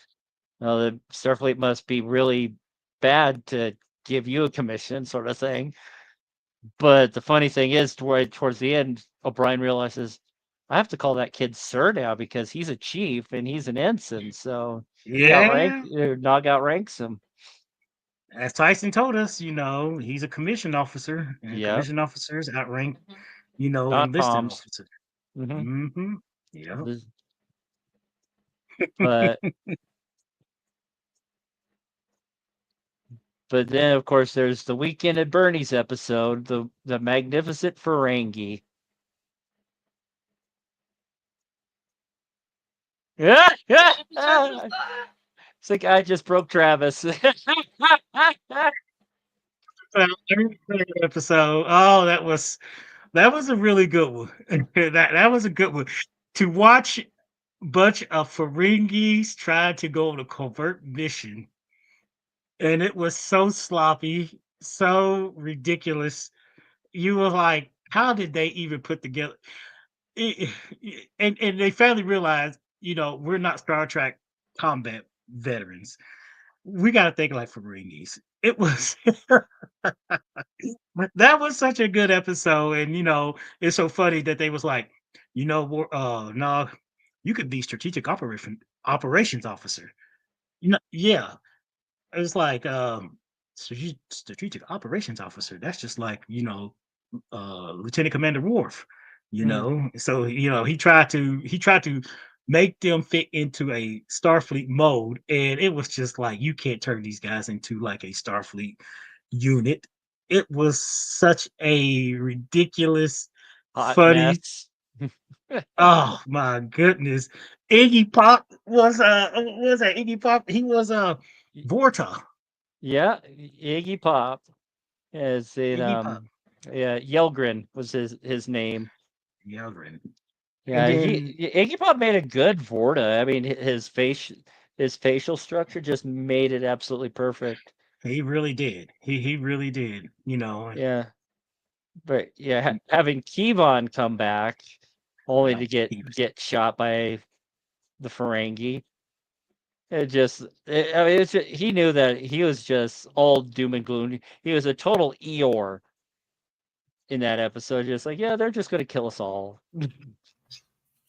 the Starfleet must be really bad to give you a commission, sort of thing. But the funny thing is, towards the end, O'Brien realizes I have to call that kid sir now because he's a chief and he's an ensign. So Yeah, Nog outranks him. as Tyson told us, he's a commissioned officer, and Yep, commissioned officers outrank, not enlisted comms. officers. Hmm. Mm-hmm. Yeah. But then of course there's the Weekend at Bernie's episode, the Magnificent Ferengi. Yeah, yeah. It's like I just broke Travis. Episode. Oh, that was a really good one. that was a good one to watch. Bunch of Ferengis trying to go on a covert mission, and it was so sloppy, so ridiculous. You were like, how did they even put together? And they finally realized, we're not Star Trek combat veterans. We got to think like Ferengis. It was that was such a good episode, and it's so funny that they was like, no, you could be strategic operations officer. Yeah, it's like strategic operations officer. That's just like Lieutenant Commander Worf. Mm. So he tried to make them fit into a Starfleet mode, and it was just like you can't turn these guys into like a Starfleet unit. It was such a ridiculous, Hot funny. mess. Oh my goodness. Iggy Pop was that Iggy Pop? He was Vorta. Yeah, Iggy Pop, as in Iggy Pop. yeah, Yelgren was his name. Yelgren. Yeah, then Iggy Pop made a good Vorta. I mean, his facial structure just made it absolutely perfect. he really did. He really did. Yeah, but yeah, having Kevon come back only to get shot by the Ferengi. I mean, he knew that he was just all doom and gloom. He was a total Eeyore in that episode. Just like, yeah, they're just going to kill us all.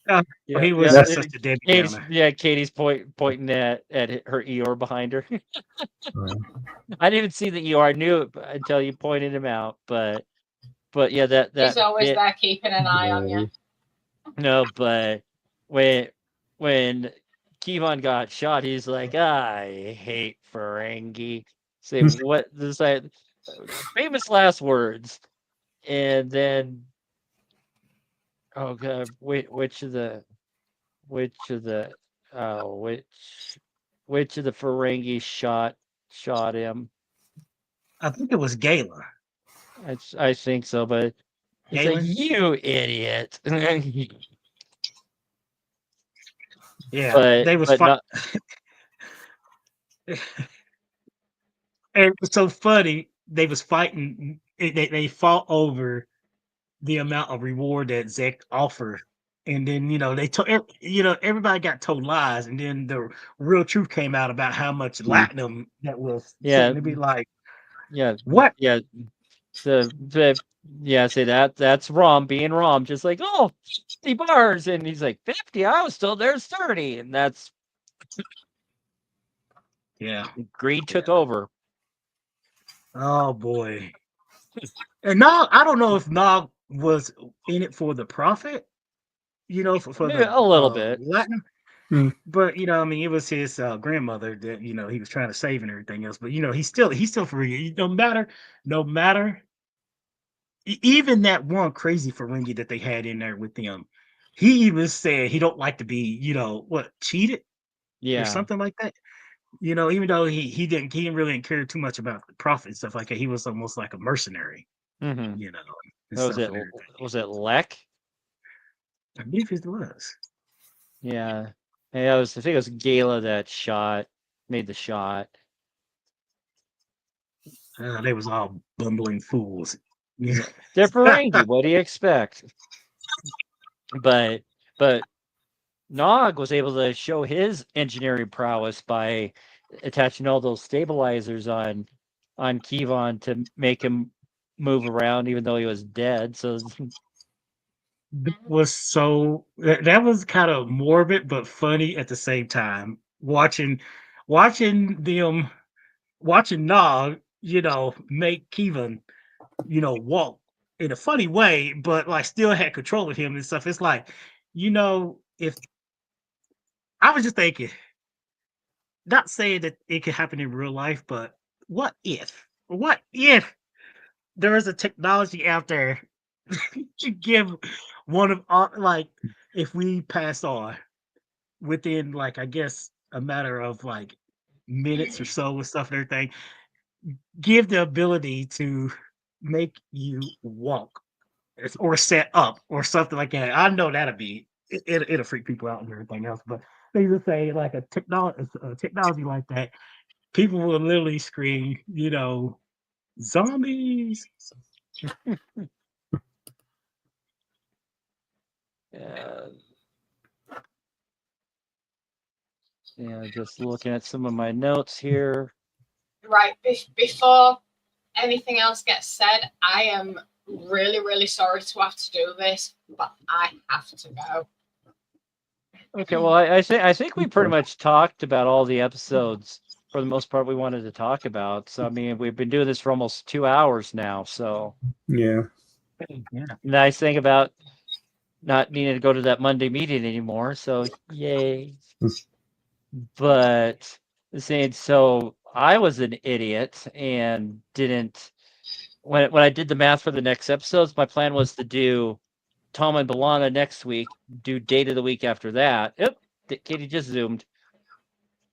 Uh, Yeah, he was yeah. That's- such a Debbie Downer. Katie's pointing at her Eeyore behind her. I didn't even see the Eeyore. I knew it until you pointed him out. But yeah, that He's always bit. there keeping an eye on you. No, but when Kevon got shot, he's like, I hate Ferengi. Say what? This like famous last words, and then oh god, which of the which of the which of the Ferengi shot him? I think it was Gala. I think so, but he's like, Galen? you idiot. Yeah, but they was but fight. not And it was so funny. They was fighting. They fought over the amount of reward that Zek offered, and then they told everybody got told lies, and then the real truth came out about how much latinum that was yeah sitting to be like, yeah what? yeah the yeah, say that's Rom being Rom, just like, oh, 50 bars, and he's like 50. I was told there's 30, and that's Yeah. greed took over. Oh boy. And now I don't know if Nog was in it for the profit, for Maybe the a little bit. latinum. Hmm. But I mean, it was his grandmother that he was trying to save and everything else. But he's still free. No matter, even that one crazy Ferengi that they had in there with him, he even said he don't like to be cheated or Yeah. something like that. Even though he didn't really care too much about the profit and stuff like that. He was almost like a mercenary, Mm-hmm. you know, and Was stuff it and everything. was it Lek? I believe it was. Yeah. Yeah, I think it was Gala that made the shot. They was all bumbling fools. Yeah. They're Ferengi. What do you expect? But Nog was able to show his engineering prowess by attaching all those stabilizers on Kevon to make him move around even though he was dead. So That was kind of morbid but funny at the same time. Watching Nog, make Kevin, walk in a funny way, but like still had control of him and stuff. It's like, if I was just thinking, not saying that it could happen in real life, but what if there is a technology out there to give one of our, like, if we pass on within, like, I guess a matter of like minutes or so with stuff and everything, give the ability to make you walk or set up or something like that. I know it'll freak people out and everything else, but they just say like a technology like that, people will literally scream, zombies. uh, yeah, just looking at some of my notes here. Right, before anything else gets said, I am really, really sorry to have to do this, but I have to go. Okay, well, I think we pretty much talked about all the episodes for the most part we wanted to talk about. So I mean, we've been doing this for almost 2 hours now. So Yeah. nice thing about not needing to go to that Monday meeting anymore. So yay. But saying so, I was an idiot and didn't when I did the math for the next episodes. My plan was to do Tom and Balana next week, do Date of the Week after that. Yep, Katie just zoomed,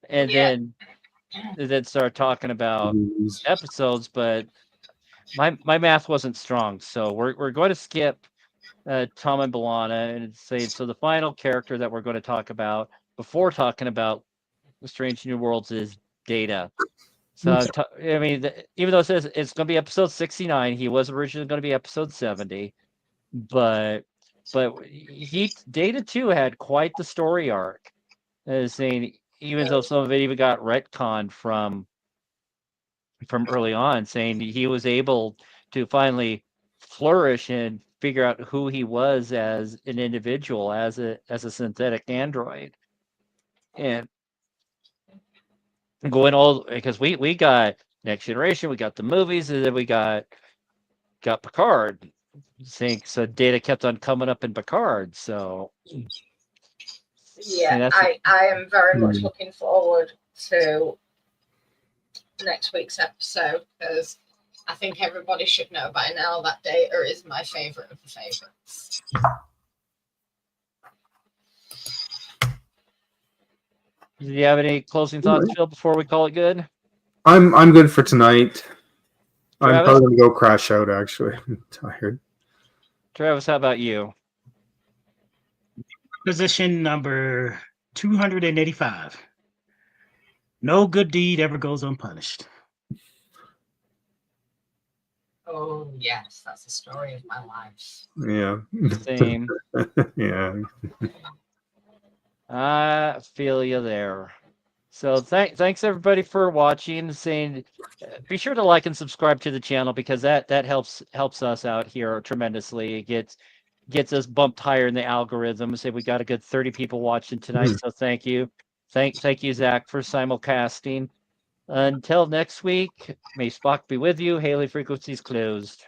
and Yeah. then start talking about episodes. But my math wasn't strong, so we're going to skip Tom and B'Elanna, and it's saying so. The final character that we're going to talk about before talking about the Strange New Worlds is Data. So I mean, even though it says it's going to be episode 69, he was originally going to be episode 70, but Data too had quite the story arc. Saying even though some of it even got retconned from early on, saying he was able to finally flourish and figure out who he was as an individual, as a synthetic android, and going all because we got Next Generation, we got the movies, and then we got Picard. Saying so, Data kept on coming up in Picard. So Yeah, that's I am very much looking forward to next week's episode because I think everybody should know by now that Data is my favorite of the favorites. Do you have any closing thoughts, Phil, before we call it good? I'm good for tonight. I'm Travis? probably gonna go crash out. Actually, I'm tired. Travis, how about you? Position number 285. No good deed ever goes unpunished. Oh yes, that's the story of my life. Yeah. Same. Yeah. I feel you there. So thanks everybody for watching. Saying, be sure to like and subscribe to the channel because that helps us out here tremendously. It gets us bumped higher in the algorithm. Say we got a good 30 people watching tonight, so thank you. Thank you, Zach, for simulcasting. Until next week, may Spock be with you. Hailing frequencies closed.